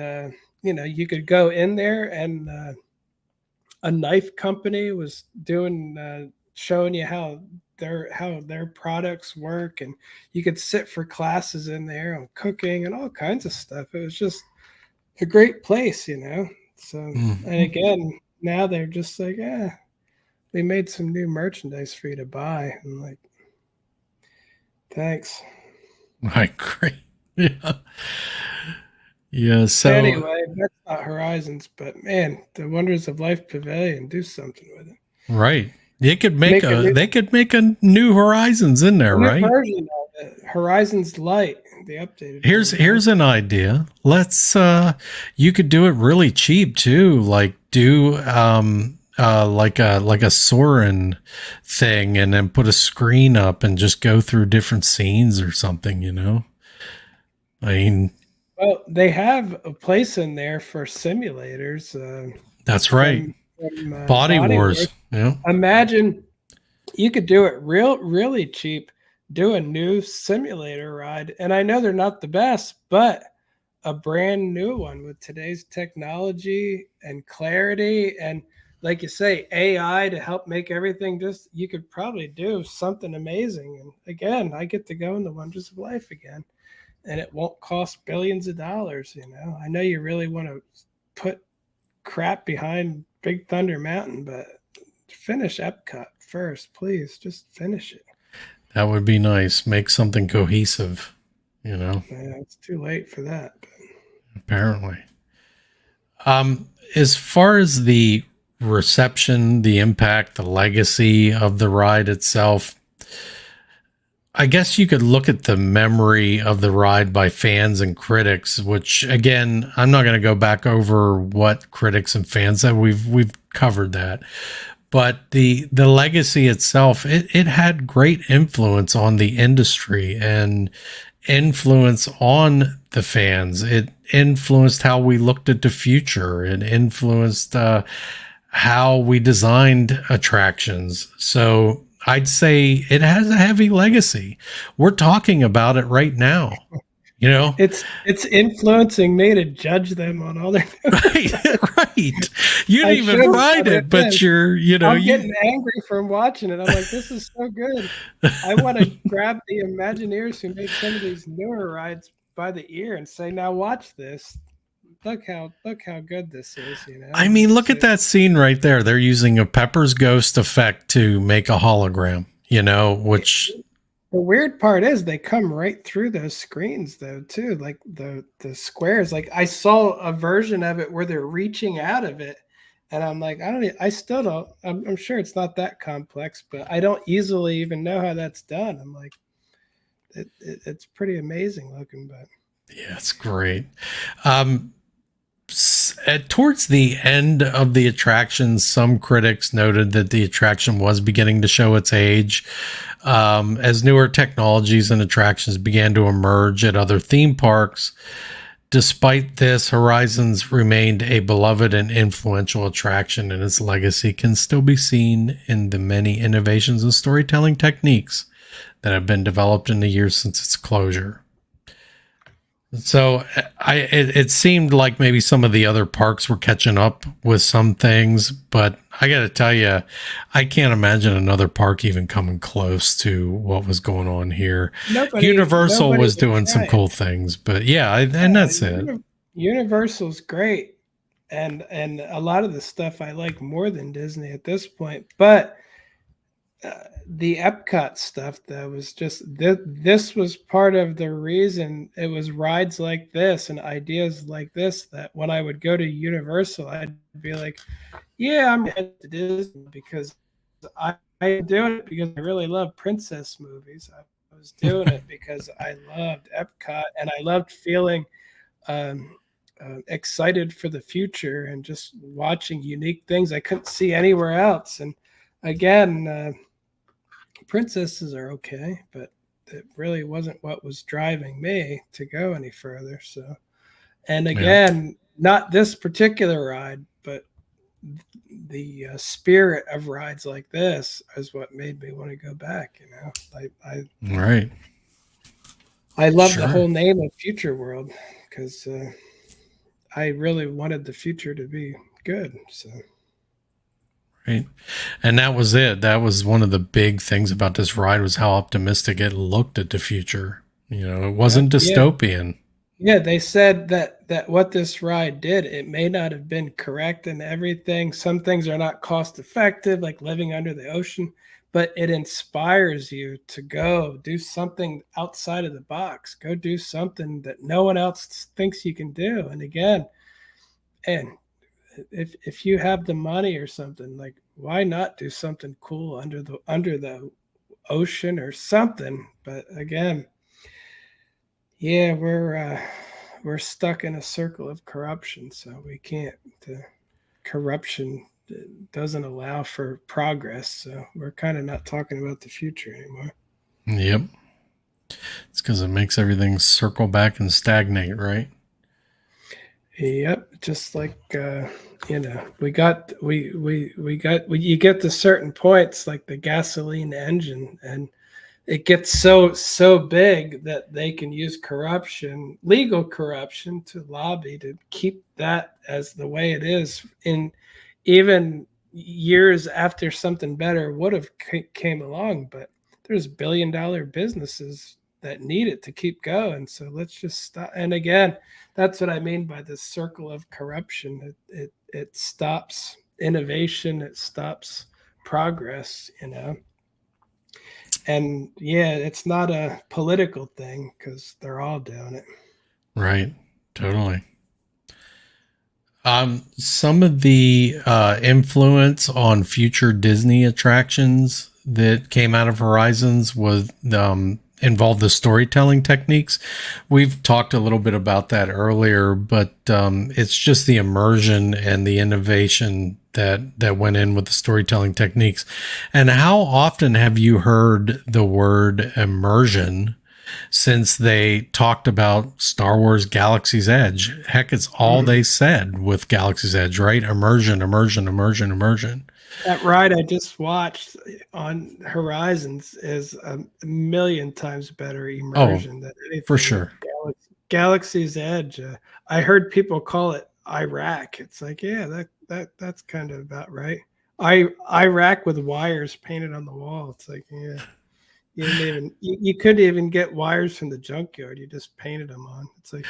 you could go in there and a knife company was showing you how their products work, and you could sit for classes in there on cooking and all kinds of stuff. It was just a great place, So and again, now they're just like, we made some new merchandise for you to buy. I'm like, thanks. I agree. Yeah. So anyway, that's not Horizons, but man, the Wonders of Life pavilion, do something with it. Right. They could make a new Horizons in there, right? Version of it. Horizons Light, the updated. Here's an idea. Let's you could do it really cheap too. Like do like a Soarin' thing, and then put a screen up and just go through different scenes or something. I mean, well, they have a place in there for simulators. That's right. From Body Wars. Yeah. Imagine you could do it really cheap. Do a new simulator ride, and I know they're not the best, but a brand new one with today's technology and clarity, and like you say, AI to help make everything. You could probably do something amazing. And again, I get to go in the Wonders of Life again. And it won't cost billions of dollars, I know you really want to put crap behind Big Thunder Mountain, but finish EPCOT first, please. Just finish it. That would be nice. Make something cohesive, Yeah, it's too late for that. But. Apparently. As far as the reception, the impact, the legacy of the ride itself, I guess you could look at the memory of the ride by fans and critics, which again, I'm not going to go back over what critics and fans said. We've covered that. But the legacy itself, it had great influence on the industry and influence on the fans. It influenced how we looked at the future. It influenced how we designed attractions. So I'd say it has a heavy legacy. We're talking about it right now. You know, it's influencing me to judge them on all their right, right. You didn't I even should, write but it, but I'm getting angry from watching it. I'm like, this is so good. I want to grab the Imagineers who made some of these newer rides by the ear and say, now watch this. Look how good this is, you know. I mean, look at that scene right there. They're using a Pepper's Ghost effect to make a hologram, you know, which the weird part is they come right through those screens though too, like the squares. Like I saw a version of it where they're reaching out of it, and I'm like, I still don't. I'm sure it's not that complex, but I don't easily even know how that's done. I'm like, it's pretty amazing looking, but yeah, it's great. Towards the end of the attraction, some critics noted that the attraction was beginning to show its age. As newer technologies and attractions began to emerge at other theme parks. Despite this, Horizons remained a beloved and influential attraction, and its legacy can still be seen in the many innovations and storytelling techniques that have been developed in the years since its closure. So it seemed like maybe some of the other parks were catching up with some things, but I got to tell you, I can't imagine another park even coming close to what was going on here. Universal was doing some cool things, but yeah, and that's it. Universal's great, and a lot of the stuff I like more than Disney at this point, but the EPCOT stuff though was just this was part of the reason. It was rides like this and ideas like this that when I would go to Universal, I'd be like, yeah, I'm headed to Disney because I'm doing it because I really love princess movies. I was doing it because I loved EPCOT and I loved feeling excited for the future and just watching unique things I couldn't see anywhere else. And again, princesses are okay, but it really wasn't what was driving me to go any further. So, and again, not this particular ride, but the spirit of rides like this is what made me want to go back. You know, right. I love the whole name of Future World because I really wanted the future to be good. So. Right. And that was it. That was one of the big things about this ride was how optimistic it looked at the future. You know, it wasn't dystopian. Yeah, they said that what this ride did, it may not have been correct in everything. Some things are not cost effective, like living under the ocean, but it inspires you to go do something outside of the box. Go do something that no one else thinks you can do. And again, and if you have the money or something, like why not do something cool under the ocean or something? But again, yeah, we're stuck in a circle of corruption, so we can't. The corruption doesn't allow for progress, so we're kind of not talking about the future anymore. Yep, it's because it makes everything circle back and stagnate, right? Yep, just like you know, we got you get to certain points like the gasoline engine, and it gets so big that they can use corruption, legal corruption, to lobby to keep that as the way it is. In even years after something better would have came along, but there's billion-dollar businesses that need it to keep going. So let's just stop. And again, that's what I mean by the circle of corruption. It stops innovation. It stops progress, you know. And yeah, it's not a political thing because they're all doing it. Right. Totally. Some of the influence on future Disney attractions that came out of Horizons was involved the storytelling techniques. We've talked a little bit about that earlier, but it's just the immersion and the innovation that went in with the storytelling techniques. And how often have you heard the word immersion since they talked about Star Wars Galaxy's Edge? Heck, it's all they said with Galaxy's Edge, right? Immersion, immersion, immersion, immersion. That ride I just watched on Horizons is a million times better immersion than anything for sure. Galaxy's Edge. I heard people call it Iraq. It's like, yeah, that's kind of about right. Iraq with wires painted on the wall. It's like, yeah, you couldn't even get wires from the junkyard. You just painted them on. It's like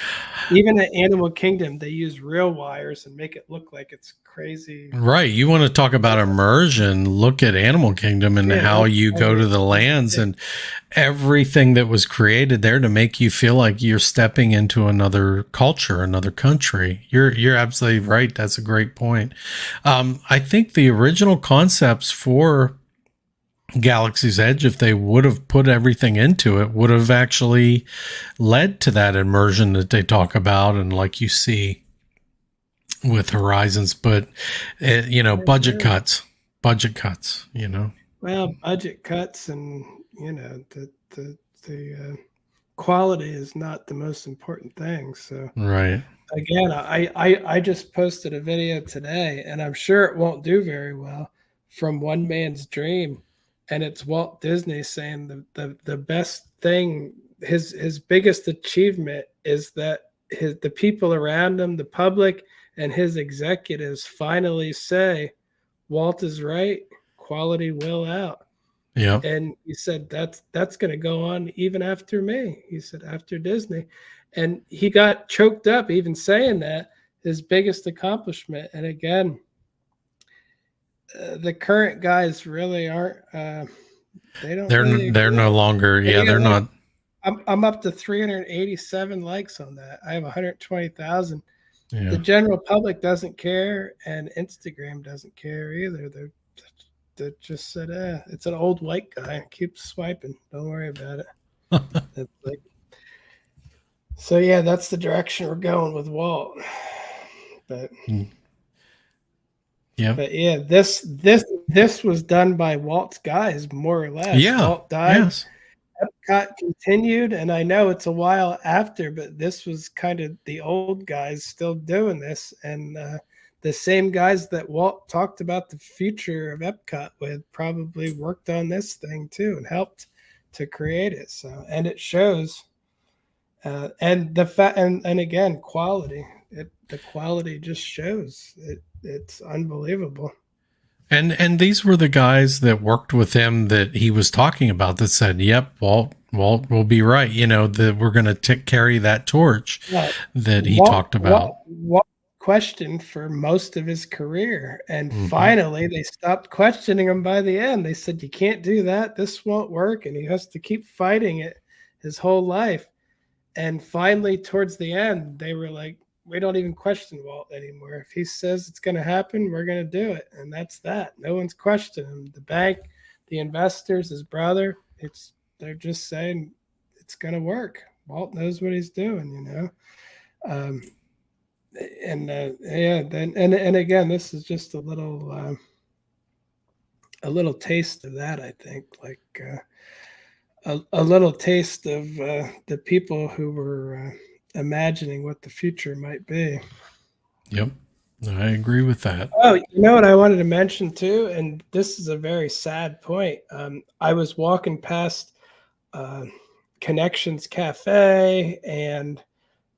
even at Animal Kingdom, they use real wires and make it look like it's crazy. Right. You want to talk about immersion? Look at Animal Kingdom and how you go to the lands and everything that was created there to make you feel like you're stepping into another culture, another country. You're absolutely right. That's a great point. I think the original concepts for Galaxy's Edge, if they would have put everything into it, would have actually led to that immersion that they talk about and like you see with Horizons. But budget cuts, Well, budget cuts, and the quality is not the most important thing. So right. Again, I just posted a video today, and I'm sure it won't do very well, from One Man's Dream, and it's Walt Disney saying the best thing, his biggest achievement is that the people around him, the public, and his executives finally say, Walt is right, quality will out. Yeah. And he said that's going to go on even after me. He said after Disney. And he got choked up even saying that, his biggest accomplishment. And again, the current guys really aren't. They're no longer. Yeah, they're not. I'm up to 387 likes on that. I have 120,000. Yeah. The general public doesn't care, and Instagram doesn't care either. They just said, it's an old white guy. Keep swiping. Don't worry about it. It's like, so yeah, that's the direction we're going with Walt. But yeah, this was done by Walt's guys, more or less. Yeah, Walt died. Yes. EPCOT continued, and I know it's a while after, but this was kind of the old guys still doing this, and the same guys that Walt talked about the future of EPCOT with probably worked on this thing too and helped to create it. So, and it shows. And and again, quality. The quality just shows. It's unbelievable. And these were the guys that worked with him that he was talking about that said, "Yep, Walt will be right." That we're going to carry that torch that he talked about. Walt questioned for most of his career, and finally they stopped questioning him by the end. They said, "You can't do that. This won't work," and he has to keep fighting it his whole life. And finally, towards the end, they were like, we don't even question Walt anymore. If he says it's going to happen, we're going to do it. And that's that. No one's questioning him. The bank, the investors, his brother, they're just saying it's going to work. Walt knows what he's doing, And again, this is just a little taste of that, I think, like a little taste of the people who were imagining what the future might be. Yep, I agree with that. Oh, you know what I wanted to mention too, and this is a very sad point. I was walking past Connections Cafe and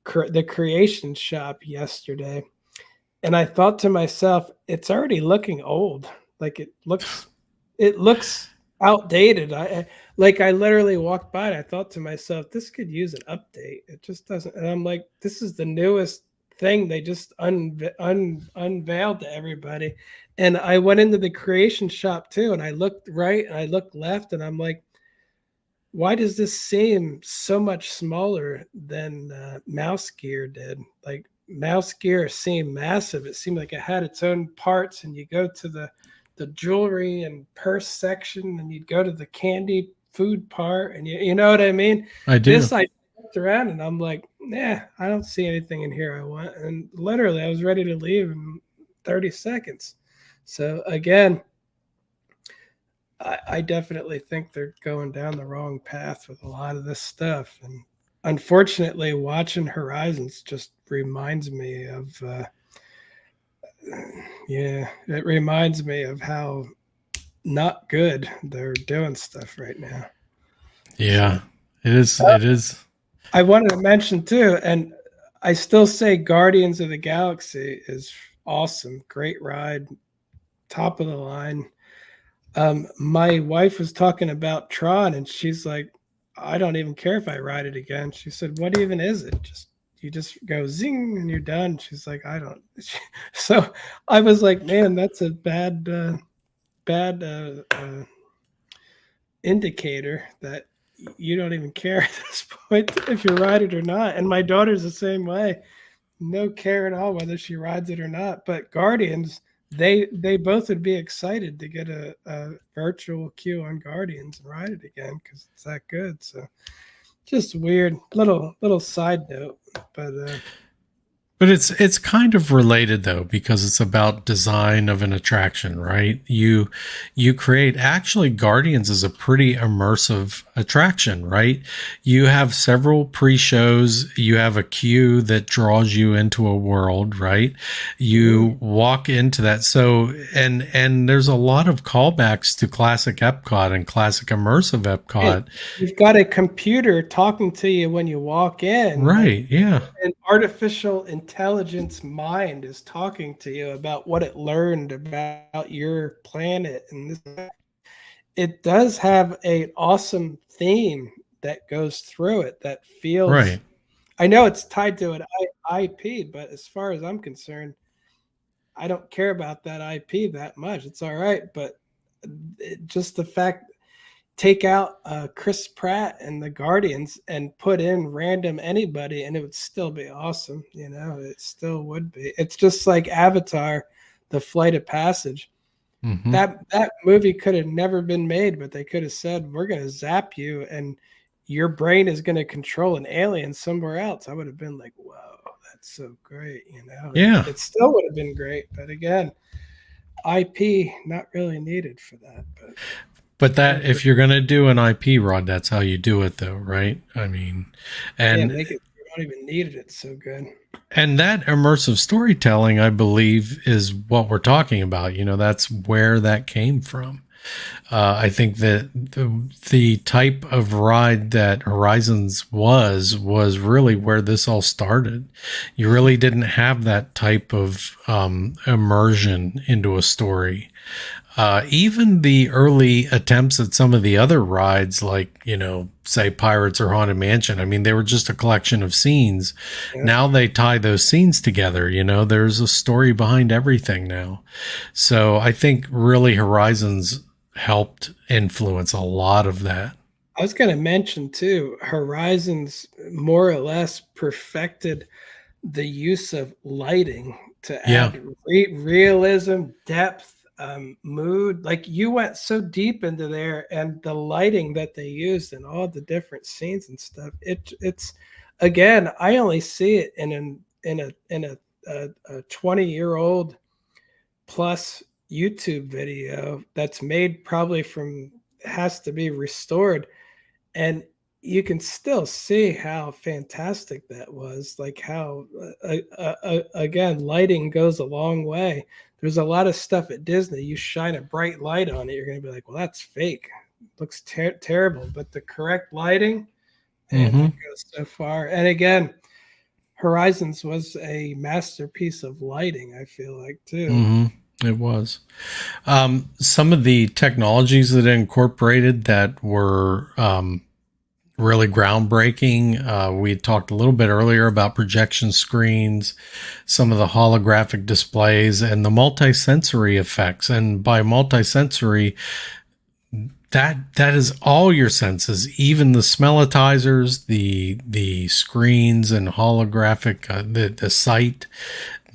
the Creation Shop yesterday, and I thought to myself, it's already looking old. Like it looks outdated. I literally walked by and I thought to myself, this could use an update. It just doesn't. And I'm like, this is the newest thing they just unveiled to everybody. And I went into the Creation Shop too, and I looked right and I looked left, and I'm like, why does this seem so much smaller than Mouse Gear did? Like Mouse Gear seemed massive. It seemed like it had its own parts, and you go to the jewelry and purse section, and you'd go to the candy food part, and you know what I mean? I do. I looked around and I'm like, I don't see anything in here I want. And literally I was ready to leave in 30 seconds. So again, I definitely think they're going down the wrong path with a lot of this stuff. And unfortunately, watching Horizons just reminds me of it reminds me of how not good they're doing stuff right now. Yeah, it is. It is. I wanted to mention too, and I still say Guardians of the Galaxy is awesome. Great ride, top of the line. My wife was talking about Tron, and she's like, I don't even care if I ride it again. She said, what even is it? Just you just go zing and you're done. She's like, I don't. So I was like, man, that's a bad indicator that you don't even care at this point if you ride it or not. And my daughter's the same way. No care at all whether she rides it or not. But Guardians, they both would be excited to get a virtual queue on Guardians and ride it again because it's that good. So just weird little side note, But it's kind of related though, because it's about design of an attraction, right? You create, actually Guardians is a pretty immersive attraction, right? You have several pre-shows, you have a queue that draws you into a world, right? You walk into that. So and there's a lot of callbacks to classic Epcot and classic immersive Epcot. You've got a computer talking to you when you walk in. Right, yeah. An artificial intelligence mind is talking to you about what it learned about your planet, and this, it does have an awesome theme that goes through it that feels Right. I know it's tied to an IP, but as far as I'm concerned, I don't care about that IP that much. It's all right, but just the fact, take out Chris Pratt and the Guardians and put in random anybody, and it would still be awesome. You know, it still would be. It's just like Avatar, the Flight of Passage. Mm-hmm. That movie could have never been made, but they could have said, we're going to zap you and your brain is going to control an alien somewhere else. I would have been like, whoa, that's so great. You know, Yeah. it still would have been great. But again, IP not really needed for that. But that, if you're going to do an IP, Rod, that's how you do it though, right? I mean, and you don't even need it. It's so good. And that immersive storytelling, I believe, is what we're talking about. You know, that's where that came from. I think that the type of ride that Horizons was really where this all started. You really didn't have that type of immersion into a story. Even the early attempts at some of the other rides, like, you know, say Pirates or Haunted Mansion, I mean, they were just a collection of scenes. Yeah. Now they tie those scenes together. You know, there's a story behind everything now. So I think really Horizons helped influence a lot of that. I was going to mention too, Horizons more or less perfected the use of lighting to add realism, depth, mood. Like you went so deep into there, and the lighting that they used in all the different scenes and stuff. It's again, I only see it in a 20-year-old plus YouTube video that's made probably from, has to be restored, and you can still see how fantastic that was. Like how again, lighting goes a long way. There's a lot of stuff at Disney, you shine a bright light on it, you're going to be like, well, that's fake. It looks terrible. But the correct lighting, and it goes so far. And again, Horizons was a masterpiece of lighting, I feel like, too. It was. Some of the technologies that it incorporated that were really groundbreaking. We talked a little bit earlier about projection screens, some of the holographic displays, and the multi-sensory effects. And by multi-sensory, that is all your senses, even the smellitizers, the screens and holographic, the sight,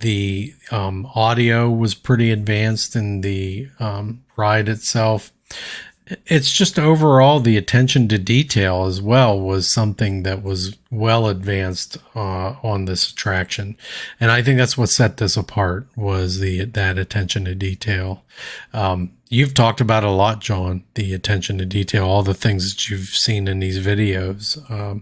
the audio was pretty advanced in the ride itself. It's just overall the attention to detail as well was something that was well advanced on this attraction, and I think that's what set this apart, was that attention to detail. You've talked about it a lot, John, the attention to detail, all the things that you've seen in these videos,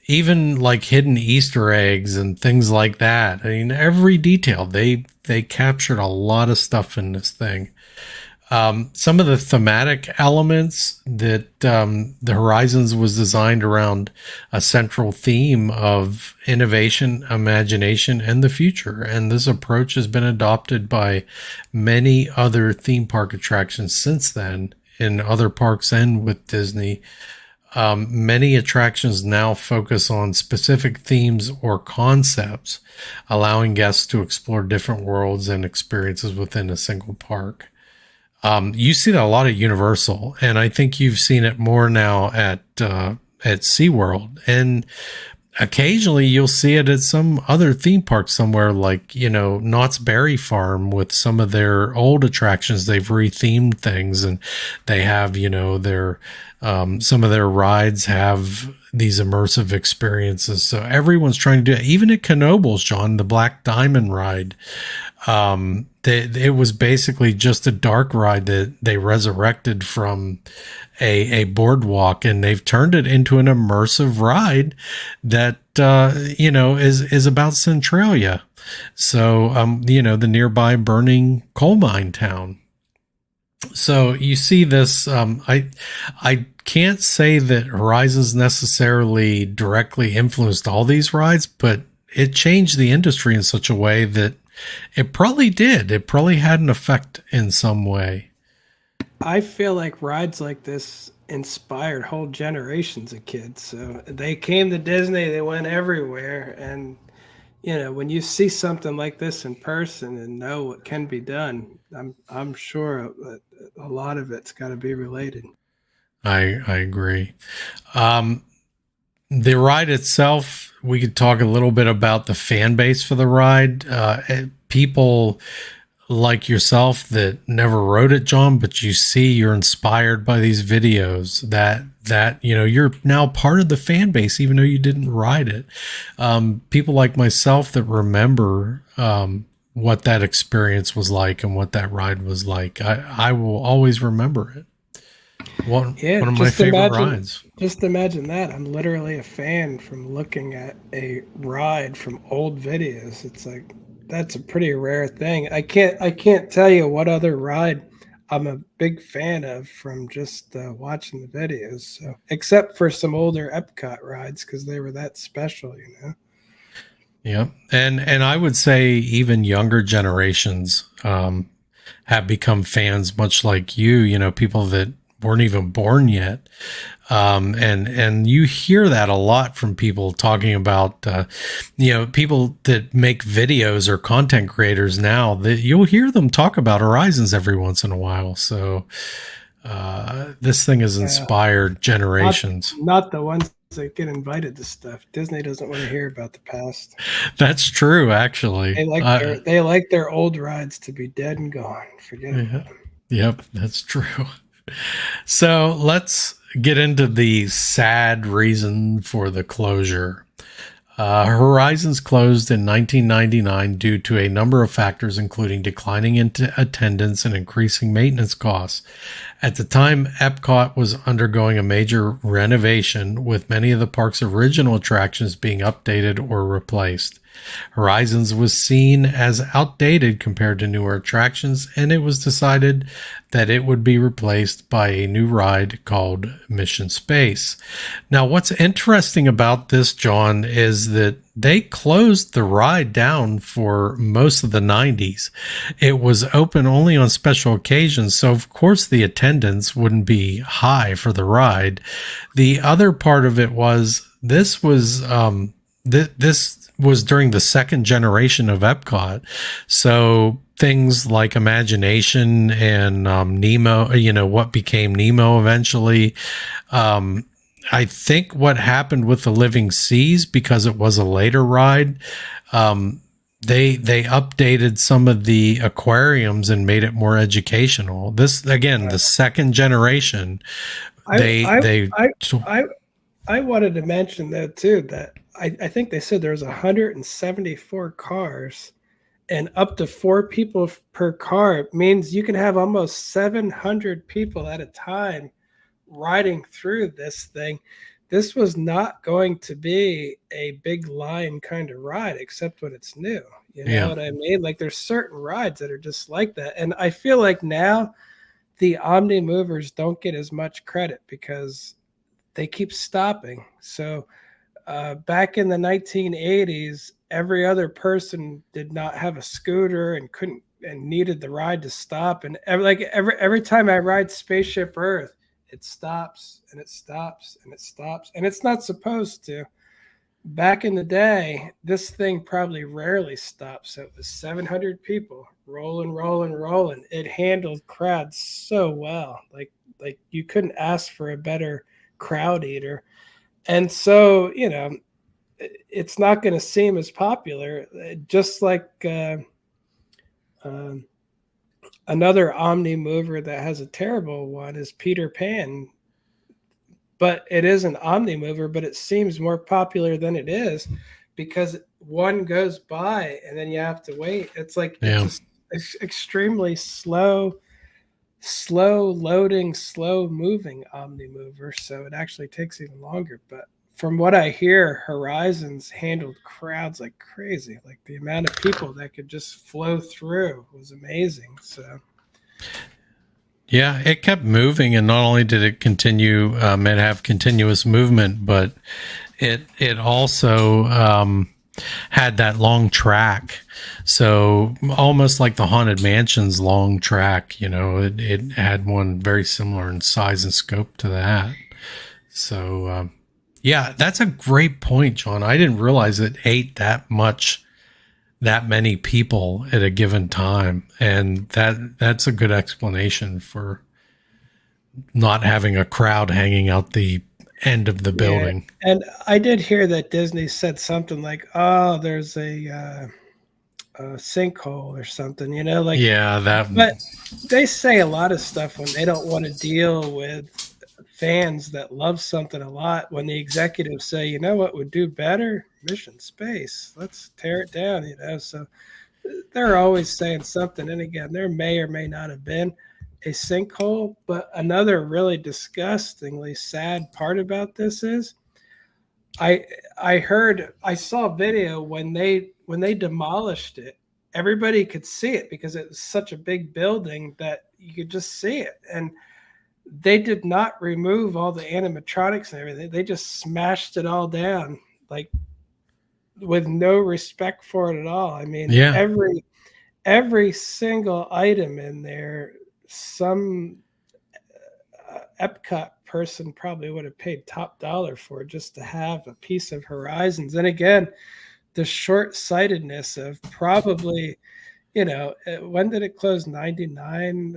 even like hidden Easter eggs and things like that. I mean, every detail, they captured a lot of stuff in this thing. Some of the thematic elements that the Horizons was designed around a central theme of innovation, imagination, and the future. And this approach has been adopted by many other theme park attractions since then in other parks and with Disney. Many attractions now focus on specific themes or concepts, allowing guests to explore different worlds and experiences within a single park. You see that a lot at Universal, and I think you've seen it more now at SeaWorld. And occasionally you'll see it at some other theme park somewhere, like, Knott's Berry Farm with some of their old attractions. They've rethemed things, and they have, their some of their rides have these immersive experiences. So everyone's trying to do it. Even at Knoebels, John, the Black Diamond ride, it was basically just a dark ride that they resurrected from a boardwalk, and they've turned it into an immersive ride that, is about Centralia. So, the nearby burning coal mine town. So you see this, I can't say that Horizons necessarily directly influenced all these rides, but it changed the industry in such a way that it probably did. It probably had an effect in some way. I feel like rides like this inspired whole generations of kids. So they came to Disney, they went everywhere. And, when you see something like this in person and know what can be done, I'm sure that a lot of it's got to be related. I agree. The ride itself, we could talk a little bit about the fan base for the ride. People like yourself that never rode it, John, but you're inspired by these videos that you're now part of the fan base, even though you didn't ride it. People like myself that remember what that experience was like and what that ride was like. I will always remember it. One of my favorite rides. Just imagine that. I'm literally a fan from looking at a ride from old videos. It's like, that's a pretty rare thing. I can't tell you what other ride I'm a big fan of from just watching the videos. So, except for some older EPCOT rides, because they were that special, Yeah, and I would say even younger generations have become fans, much like you. People that weren't even born yet. And you hear that a lot from people talking about, people that make videos or content creators now, that you'll hear them talk about Horizons every once in a while. So, this thing has inspired generations. Not the ones that get invited to stuff. Disney doesn't want to hear about the past. That's true, actually. They like their old rides to be dead and gone. Forget about them. Yep, that's true. So let's get into the sad reason for the closure. Horizons closed in 1999 due to a number of factors, including declining attendance and increasing maintenance costs. At the time, EPCOT was undergoing a major renovation, with many of the park's original attractions being updated or replaced. Horizons was seen as outdated compared to newer attractions, and it was decided that it would be replaced by a new ride called Mission Space. Now, what's interesting about this, John, is that they closed the ride down for most of the 90s. It was open only on special occasions, so of course the attendance wouldn't be high for the ride. The other part of it was this was during the second generation of EPCOT. So things like Imagination and Nemo, what became Nemo eventually. I think what happened with the Living Seas, because it was a later ride, they updated some of the aquariums and made it more educational. This, again, the second generation. I wanted to mention though too that I think they said there was 174 cars and up to 4 people per car. It means you can have almost 700 people at a time riding through this thing. This was not going to be a big line kind of ride, except when it's new. You know what I mean? Like there's certain rides that are just like that. And I feel like now the Omni movers don't get as much credit because they keep stopping. So back in the 1980s, every other person did not have a scooter and couldn't and needed the ride to stop. And every time I ride Spaceship Earth, it stops and it stops and it stops, and it's not supposed to. Back in the day, this thing probably rarely stopped. So it was 700 people rolling, rolling, rolling. It handled crowds so well. Like you couldn't ask for a better crowd eater. And so, it's not going to seem as popular, just like um, another Omni mover that has a terrible one is Peter Pan. But it is an Omni mover, but it seems more popular than it is because one goes by and then you have to wait. It's like it's extremely slow loading, slow moving Omni mover. So it actually takes even longer. But from what I hear, Horizons handled crowds like crazy. Like the amount of people that could just flow through was amazing. So yeah, it kept moving, and not only did it continue, it have continuous movement, but it also had that long track. So almost like the Haunted Mansion's long track, it had one very similar in size and scope to that. So yeah, that's a great point, John. I didn't realize it ate that many people at a given time, and that's a good explanation for not having a crowd hanging out the end of the building. And I did hear that Disney said something like, "Oh, there's a sinkhole or something," But they say a lot of stuff when they don't want to deal with fans that love something a lot. When the executives say, "You know what would do better? Mission Space. Let's tear it down." So they're always saying something. And again, there may or may not have been a sinkhole, but another really disgustingly sad part about this is I saw a video when they demolished it. Everybody could see it because it was such a big building that you could just see it. And they did not remove all the animatronics and everything. They just smashed it all down, like with no respect for it at all. I mean, every single item in there, some EPCOT person probably would have paid top dollar for just to have a piece of Horizons. And again, the short-sightedness of probably, when did it close? 99?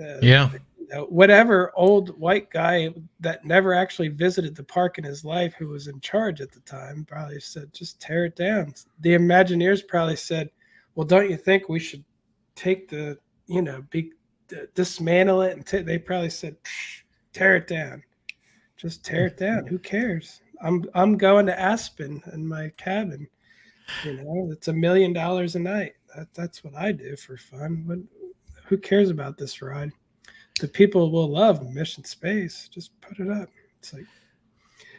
Whatever old white guy that never actually visited the park in his life, who was in charge at the time, probably said, just tear it down. The Imagineers probably said, well, don't you think we should take dismantle it? And they probably said, tear it down. Just tear it down. Who cares? I'm going to Aspen in my cabin. It's $1 million a night. That's what I do for fun. Who cares about this ride? The people will love Mission Space. Just put it up. It's like,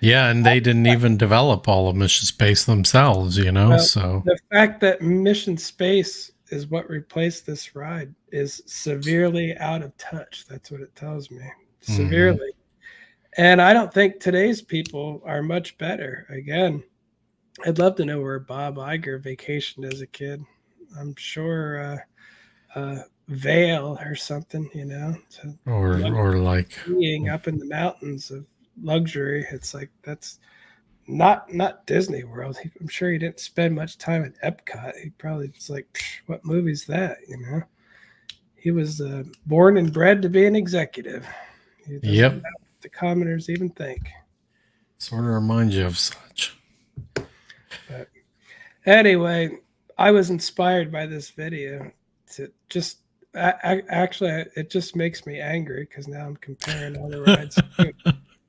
yeah, and they didn't even develop all of Mission Space themselves, so the fact that Mission Space is what replaced this ride is severely out of touch. That's what it tells me. Severely. Mm-hmm. And I don't think today's people are much better. Again, I'd love to know where Bob Iger vacationed as a kid. I'm sure Vail or something, or like being up in the mountains of luxury. It's like that's not Disney World. I'm sure he didn't spend much time at Epcot. He probably was like, what movie's that? He was born and bred to be an executive. Yep. Know what the commoners even think. Sort of reminds you of such. But anyway, I was inspired by this video to just actually it just makes me angry because now I'm comparing all the rides.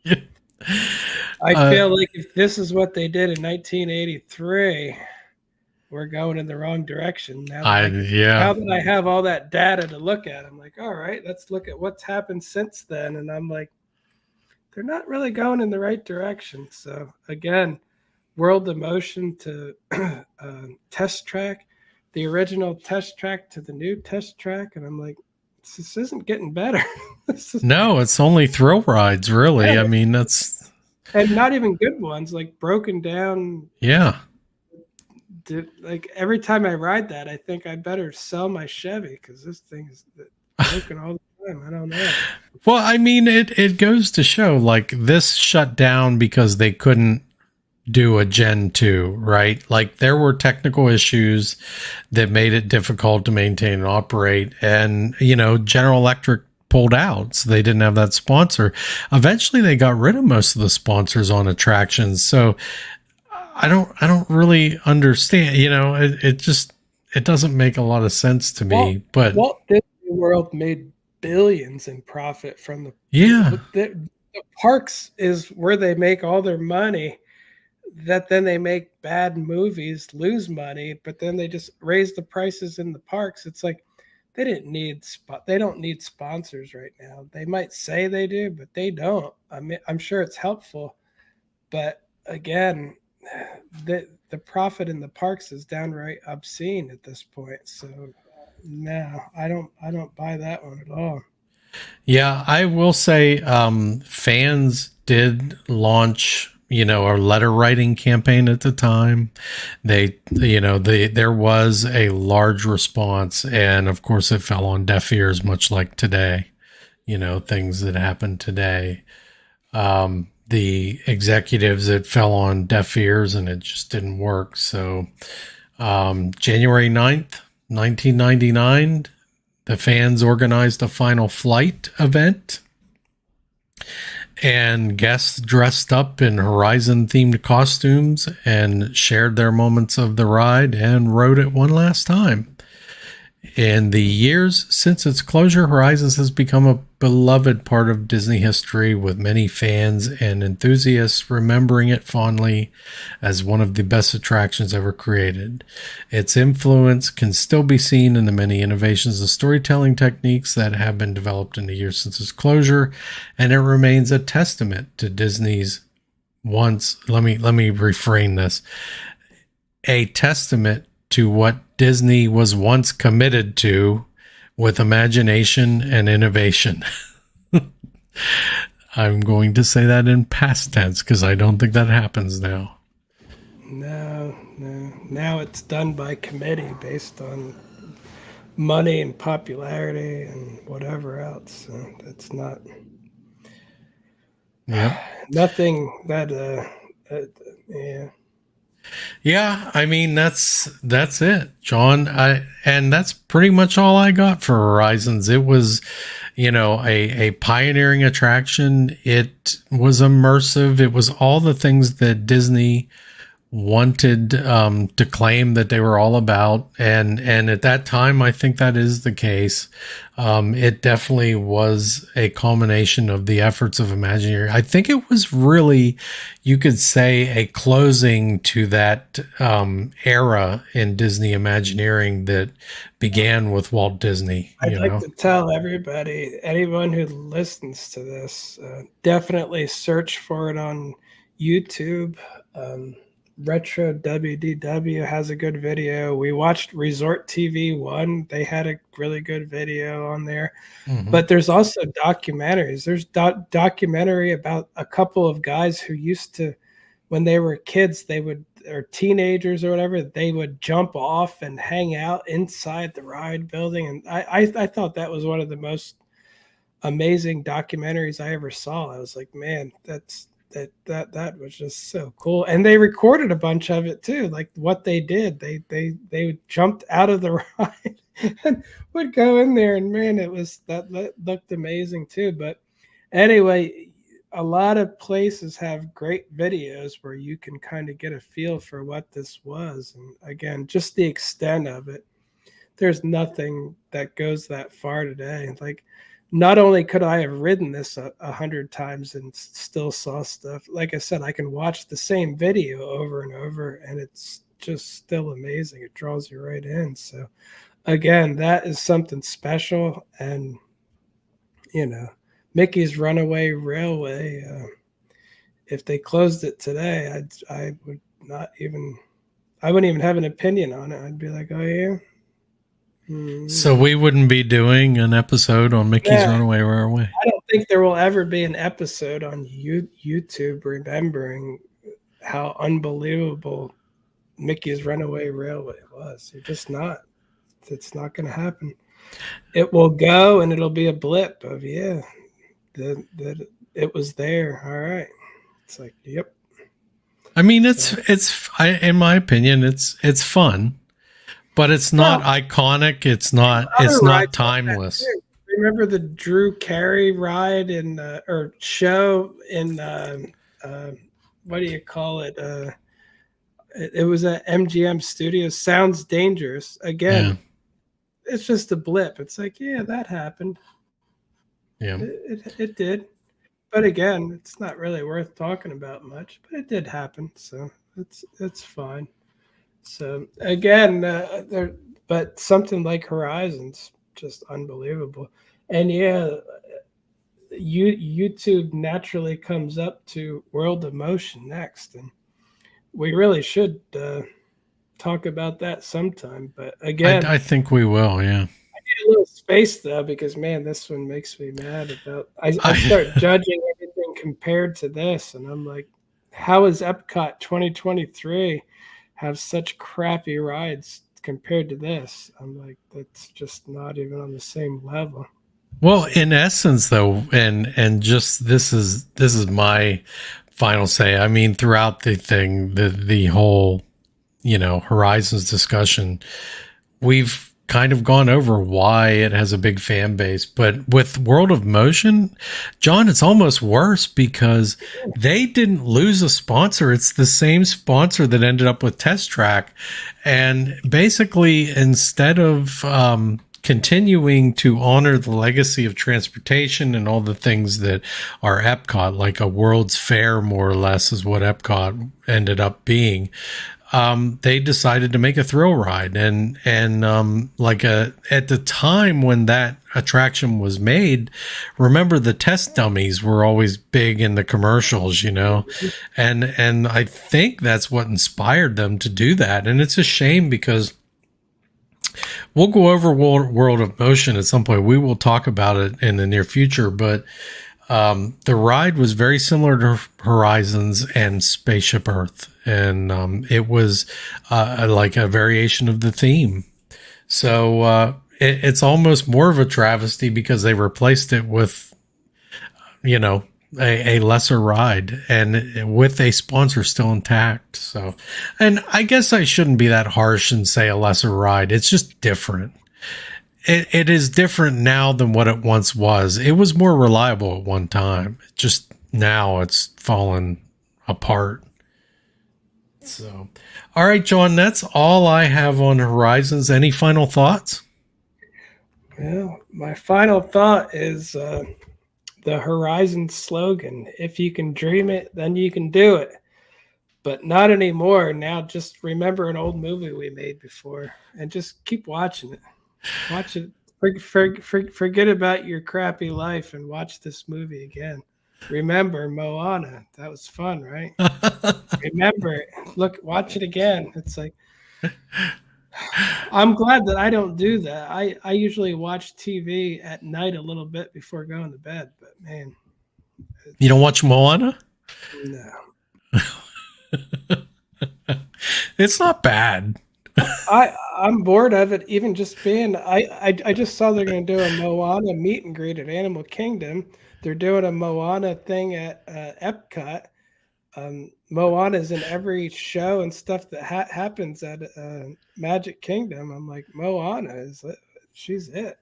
Yeah. I feel like if this is what they did in 1983, we're going in the wrong direction. Now that I have all that data to look at, I'm like, all right, let's look at what's happened since then. And I'm like, they're not really going in the right direction. So again, World of Motion to Test Track, the original Test Track to the new Test Track. And I'm like, this isn't getting better. No, it's only thrill rides, really. I mean, that's, and not even good ones, like broken down. yeah. Like every time I ride that, I think I better sell my Chevy because this thing is broken all the time. I don't know. Well, I mean, it goes to show, like, this shut down because they couldn't do a Gen 2, right? Like, there were technical issues that made it difficult to maintain and operate. And, General Electric pulled out, so they didn't have that sponsor. Eventually, they got rid of most of the sponsors on attractions. So I don't really understand. It doesn't make a lot of sense to me. But Walt Disney World made billions in profit from the parks is where they make all their money. That then they make bad movies, lose money, but then they just raise the prices in the parks. It's like they don't need sponsors right now. They might say they do, but they don't. I mean, I'm sure it's helpful, but again, the profit in the parks is downright obscene at this point. So no, I don't buy that one at all. yeah, I will say, fans did launch, a letter writing campaign at the time. There was a large response, and of course it fell on deaf ears, much like today, things that happen today. The executives, it fell on deaf ears and it just didn't work. So, January 9th, 1999, the fans organized a final flight event, and guests dressed up in Horizon themed costumes and shared their moments of the ride and rode it one last time. In the years since its closure, Horizons has become a beloved part of Disney history, with many fans and enthusiasts remembering it fondly as one of the best attractions ever created. Its influence can still be seen in the many innovations and storytelling techniques that have been developed in the years since its closure, and it remains a testament to Disney's let me reframe this, a testament to what Disney was once committed to, with imagination and innovation. I'm going to say that in past tense because I don't think that happens now. No. Now it's done by committee based on money and popularity and whatever else. So that's not. Yeah. Nothing that. Yeah. Yeah, I mean that's it, John. And that's pretty much all I got for Horizons. It was, a pioneering attraction. It was immersive. It was all the things that Disney wanted to claim that they were all about, and at that time I think that is the case. It definitely was a culmination of the efforts of Imagineering. I think it was really, you could say, a closing to that era in Disney Imagineering that began with Walt Disney. I'd like to tell everybody, anyone who listens to this, definitely search for it on YouTube. Retro WDW has a good video. We watched Resort TV 1. They had a really good video on there. Mm-hmm. But there's also documentaries. There's documentary about a couple of guys who used to, when they were kids, or teenagers or whatever, they would jump off and hang out inside the ride building. And I thought that was one of the most amazing documentaries I ever saw. I was like, man, that was just so cool. And they recorded a bunch of it too, like what they did. They jumped out of the ride and would go in there, and man, that looked amazing too. But anyway, a lot of places have great videos where you can kind of get a feel for what this was. And again, just the extent of it. There's nothing that goes that far today. Like, not only could I have ridden this 100 times and still saw stuff, like I said, I can watch the same video over and over, and it's just still amazing. It draws you right in. So again, that is something special. And, Mickey's Runaway Railway, if they closed it today, I wouldn't even have an opinion on it. I'd be like, oh yeah. So we wouldn't be doing an episode on Mickey's Runaway Railway. I don't think there will ever be an episode on YouTube remembering how unbelievable Mickey's Runaway Railway was. You're just not. It's not going to happen. It will go and it'll be a blip of that it was there. All right. It's like, yep. I mean, in my opinion, it's fun, but it's not iconic. It's not timeless. Remember the Drew Carey ride or show in what do you call it? It was at MGM Studios. Sounds Dangerous. Again, it's just a blip. It's like, yeah, that happened. Yeah, it did. But again, it's not really worth talking about much. But it did happen, so it's fine. So again, but something like Horizons, just unbelievable. And YouTube naturally comes up to World of Motion next, and we really should talk about that sometime. But again, I think we will. Yeah, I need a little space though, because man, this one makes me mad about. I start judging everything compared to this, and I'm like, how is EPCOT 2023 have such crappy rides compared to this? I'm like, that's just not even on the same level. Well, in essence, though, and just this is my final say. I mean, throughout the thing, the whole, Horizons discussion, we've kind of gone over why it has a big fan base. But with World of Motion, John, it's almost worse because they didn't lose a sponsor. It's the same sponsor that ended up with Test Track. And basically, instead of continuing to honor the legacy of transportation and all the things that are EPCOT, like a World's Fair, more or less, is what EPCOT ended up being. They decided to make a thrill ride, and at the time when that attraction was made, remember the test dummies were always big in the commercials, and I think that's what inspired them to do that. And it's a shame because we'll go over World of Motion at some point. We will talk about it in the near future, but the ride was very similar to Horizons and Spaceship Earth, and it was like a variation of the theme. So it's almost more of a travesty because they replaced it with, a lesser ride and with a sponsor still intact. So, and I guess I shouldn't be that harsh and say a lesser ride. It's just different. It is different now than what it once was. It was more reliable at one time. Just now it's fallen apart. So, all right, John, that's all I have on Horizons. Any final thoughts? Well, my final thought is the Horizon slogan: if you can dream it, then you can do it. But not anymore. Now just remember an old movie we made before and just keep watching it. Watch it. Forget about your crappy life and watch this movie again. Remember Moana. That was fun, right? Remember it. Look, watch it again. It's like, I'm glad that I don't do that. I usually watch TV at night a little bit before going to bed, but man. You don't watch Moana? No. It's not bad. I'm bored of it. Even just being, I just saw they're going to do a Moana meet and greet at Animal Kingdom. They're doing a Moana thing at EPCOT. Moana's in every show and stuff that happens at Magic Kingdom. I'm like, Moana she's it.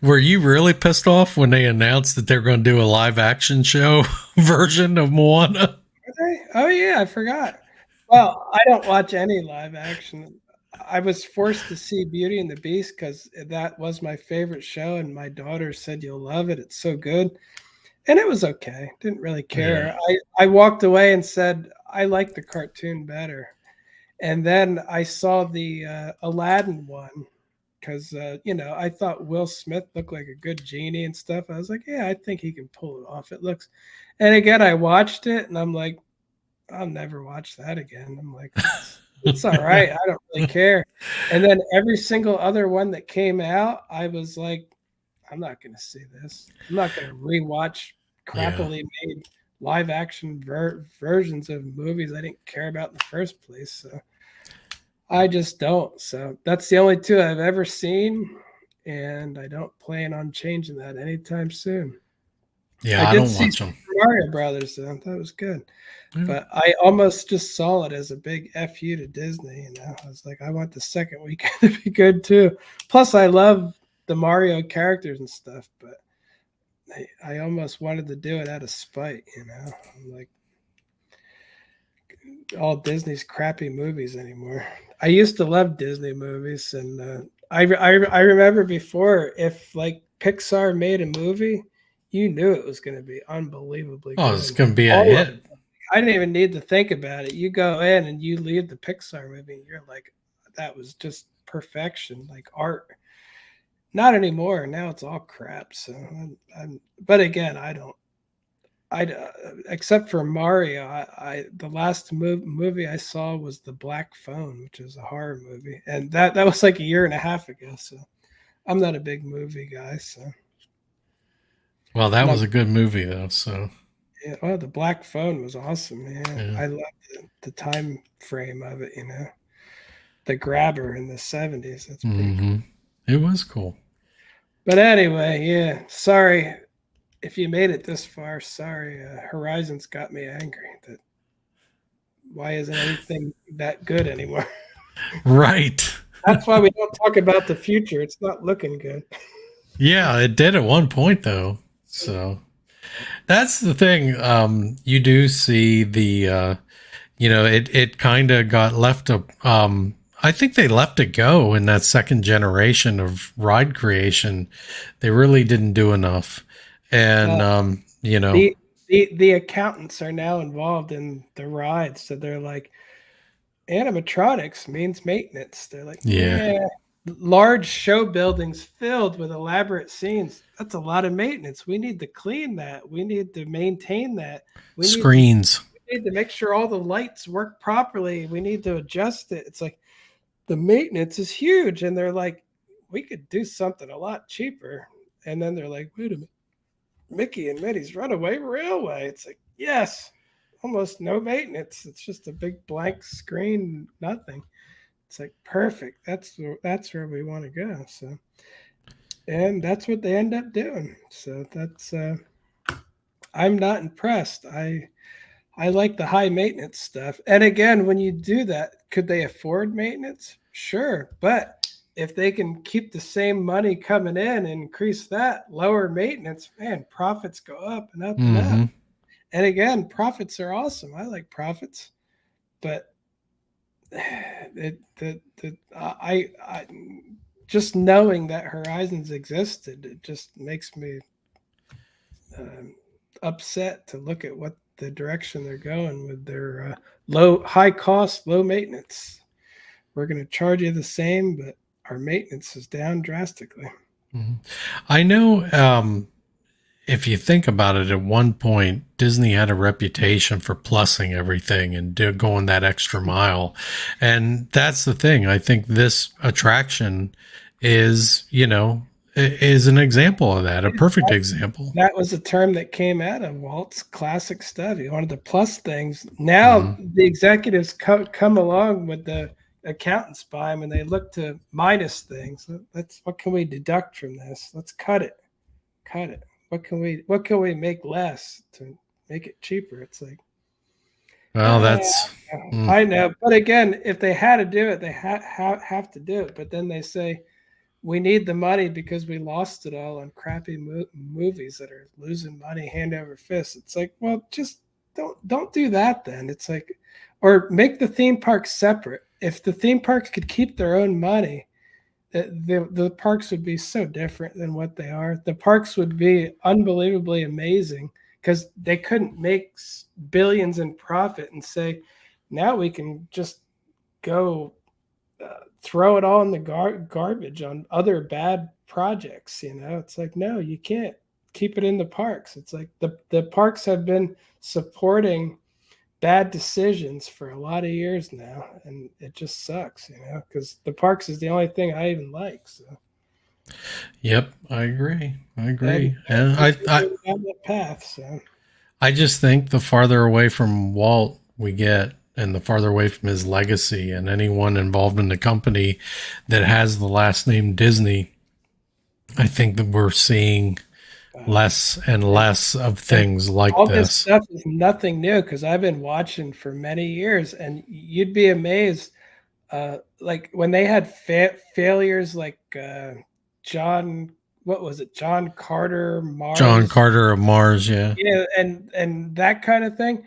Were you really pissed off when they announced that they're going to do a live action show version of Moana? Are they? Oh yeah, I forgot. Well, I don't watch any live action. I was forced to see Beauty and the Beast because that was my favorite show, and my daughter said, "You'll love it. It's so good." And it was okay. Didn't really care. Yeah. I walked away and said, I like the cartoon better. And then I saw the Aladdin one because, I thought Will Smith looked like a good genie and stuff. I was like, yeah, I think he can pull it off. It looks. And again, I watched it and I'm like, I'll never watch that again. I'm like, It's all right. I don't really care. And then every single other one that came out, I was like, I'm not going to see this. I'm not going to rewatch Yeah. crappily made live action versions of movies I didn't care about in the first place. So I just don't. So that's the only two I've ever seen. And I don't plan on changing that anytime soon. Yeah, I I did don't see watch them. Super Mario Brothers, though. That was good. Yeah. But I almost just saw it as a big FU to Disney. I was like, I want the second weekend to be good too. Plus, I love the Mario characters and stuff, but I almost wanted to do it out of spite. I'm like, all Disney's crappy movies anymore. I used to love Disney movies, and I remember before, if like Pixar made a movie, you knew it was going to be unbelievably Oh, it's good. gonna be a All of hit. I didn't even need to think about it. You go in and you leave the Pixar movie, and you're like, that was just perfection, like art. Not anymore. Now it's all crap. So, but again, I don't. Except for Mario, the last movie I saw was The Black Phone, which is a horror movie, and that was like a year and a half ago. So I'm not a big movie guy. So Well, that not. was a good movie though. So Yeah, oh, The Black Phone was awesome, man. yeah. I love the time frame of it. The grabber in the 70s. That's pretty cool. Hmm. It was cool. But anyway, yeah. Sorry if you made it this far. Sorry, Horizon's got me angry. That why isn't anything that good anymore? Right. That's why we don't talk about the future. It's not looking good. Yeah, it did at one point though. So that's the thing. You do see it kind of got left up. I think they left it go in that second generation of ride creation. They really didn't do enough. And, Well, you know, the accountants are now involved in the rides, so they're like, animatronics means maintenance. They're like, yeah, yeah, large show buildings filled with elaborate scenes. That's a lot of maintenance. We need to clean that. We need to maintain that. We need to screens. we need to make sure all the lights work properly. We need to adjust it. It's like the maintenance is huge. And they're like, we could do something a lot cheaper. And then they're like, wait a minute, Mickey and Minnie's Runaway Railway. It's like, yes, almost no maintenance. It's just a big blank screen, nothing. It's like perfect. That's where we want to go. So, and that's what they end up doing. So that's I'm not impressed. I like the high maintenance stuff. And again, when you do that, could they afford maintenance? Sure, but if they can keep the same money coming in and increase that, lower maintenance, man, profits go up and up and up. Hmm. And again, profits are awesome. I like profits, but I just knowing that Horizons existed, it just makes me upset to look at what the direction they're going with their high cost, low maintenance. We're going to charge you the same, but our maintenance is down drastically. Hmm. I know, if you think about it, at one point, Disney had a reputation for plussing everything and going that extra mile. And that's the thing. I think this attraction is, is an example of that, a perfect example. That was a term that came out of Walt's classic stuff. He wanted to plus things. Now Hmm. the executives come along with the accountants by him and they look to minus things. What can we deduct from this? Let's cut it. Cut it. What can we make less to make it cheaper? It's like, Well, that's, mm, I know, but again, if they had to do it, they have to do it. But then they say we need the money because we lost it all on crappy movies that are losing money hand over fist. It's like, well, just don't do that then. It's like, or make the theme parks separate. If the theme parks could keep their own money, the parks would be so different than what they are. The parks would be unbelievably amazing because they couldn't make billions in profit and say, now we can just go throw it all in the garbage on other bad projects. It's like, no, you can't keep it in the parks. It's like the parks have been supporting bad decisions for a lot of years now, and it just sucks, because the parks is the only thing I even like. So Yep, I agree. and And down that path. So I just think the farther away from Walt we get, and the farther away from his legacy and anyone involved in the company that has the last name Disney, I think that we're seeing less and less of things like all this this. stuff is nothing new because I've been watching for many years, and you'd be amazed. Like when they had failures, like John, what was it? John Carter, John Mars, Carter of Mars, yeah. yeah, and that kind of thing.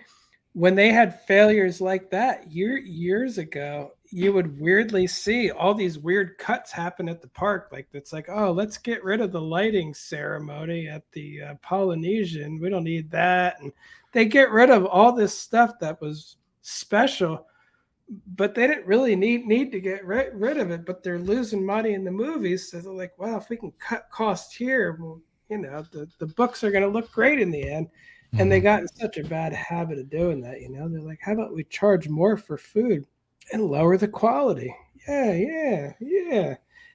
When they had failures like that years ago, you would weirdly see all these weird cuts happen at the park. Like it's like, oh, let's get rid of the lighting ceremony at the Polynesian. We don't need that, and they get rid of all this stuff that was special, but they didn't really need to get rid of it. But they're losing money in the movies, so they're like, well, if we can cut costs here, well, the books are going to look great in the end. And they got in such a bad habit of doing that, They're like, how about we charge more for food and lower the quality? Yeah.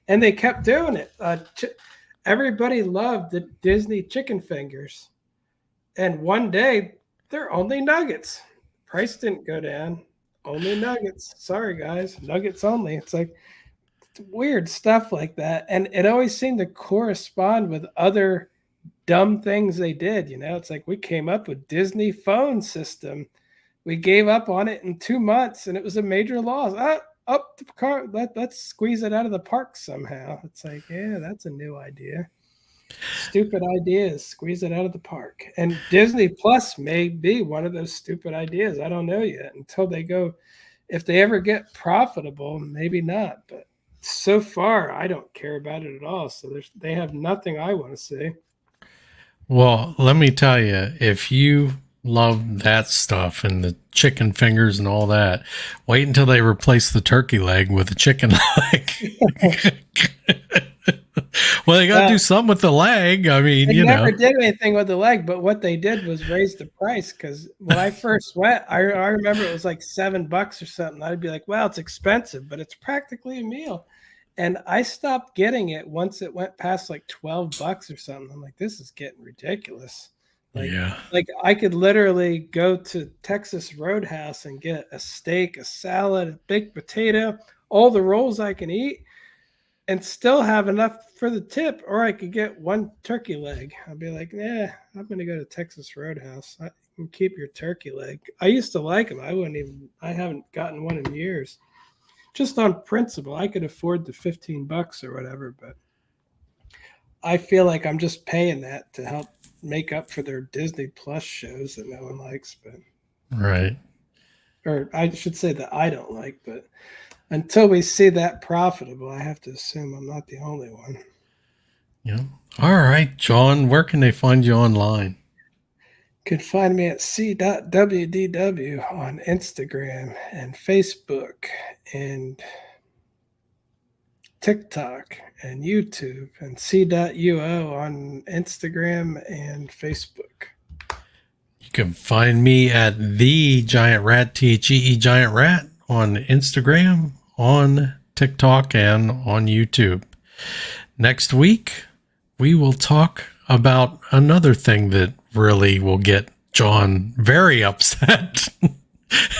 And they kept doing it. Everybody loved the Disney chicken fingers. And one day, they're only nuggets. Price didn't go down. Only nuggets. Sorry, guys. Nuggets only. It's like weird stuff like that. And it always seemed to correspond with other dumb things they did. It's like we came up with Disney phone system. We gave up on it in 2 months, and it was a major loss. Up the car. Let's squeeze it out of the park somehow. It's like, yeah, that's a new idea. Stupid ideas. Squeeze it out of the park. And Disney Plus may be one of those stupid ideas. I don't know yet until they go. If they ever get profitable, maybe not. But so far, I don't care about it at all. So they have nothing I want to see. Well, let me tell you, if you love that stuff and the chicken fingers and all that, wait until they replace the turkey leg with a chicken leg. Well, they got to do something with the leg. I mean, they never did anything with the leg, but what they did was raise the price. Because when I first went, I remember it was like $7 or something. I'd be like, well, it's expensive, but it's practically a meal. And I stopped getting it once it went past like $12 or something. I'm like, this is getting ridiculous. Like I could literally go to Texas Roadhouse and get a steak, a salad, a baked potato, all the rolls I can eat, and still have enough for the tip. Or I could get one turkey leg. I'd be like, I'm going to go to Texas Roadhouse. I can keep your turkey leg. I used to like them. I haven't gotten one in years. Just on principle, I could afford the $15 or whatever, but I feel like I'm just paying that to help make up for their Disney Plus shows that no one likes, but right. Or I should say that I don't like, but until we see that profitable, I have to assume I'm not the only one. Yeah. All right, John, where can they find you online? You can find me at SeeWDW on Instagram and Facebook and TikTok and YouTube, and C.UO on Instagram and Facebook. You can find me at the Giant Rat, THEE Giant Rat, on Instagram, on TikTok, and on YouTube. Next week, we will talk about another thing that really will get John very upset,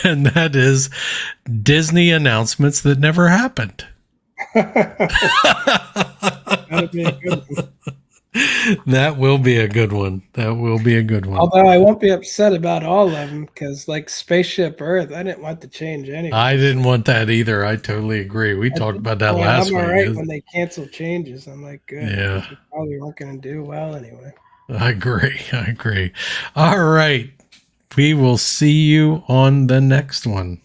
and that is Disney announcements that never happened. That will be a good one. That will be a good one. Although I won't be upset about all of them, because like Spaceship Earth, I didn't want to change anything. I didn't want that either. I totally agree. We talked about that last week. I'm all right when they cancel changes. I'm like, good. Yeah. They probably weren't going to do well anyway. I agree. All right. We will see you on the next one.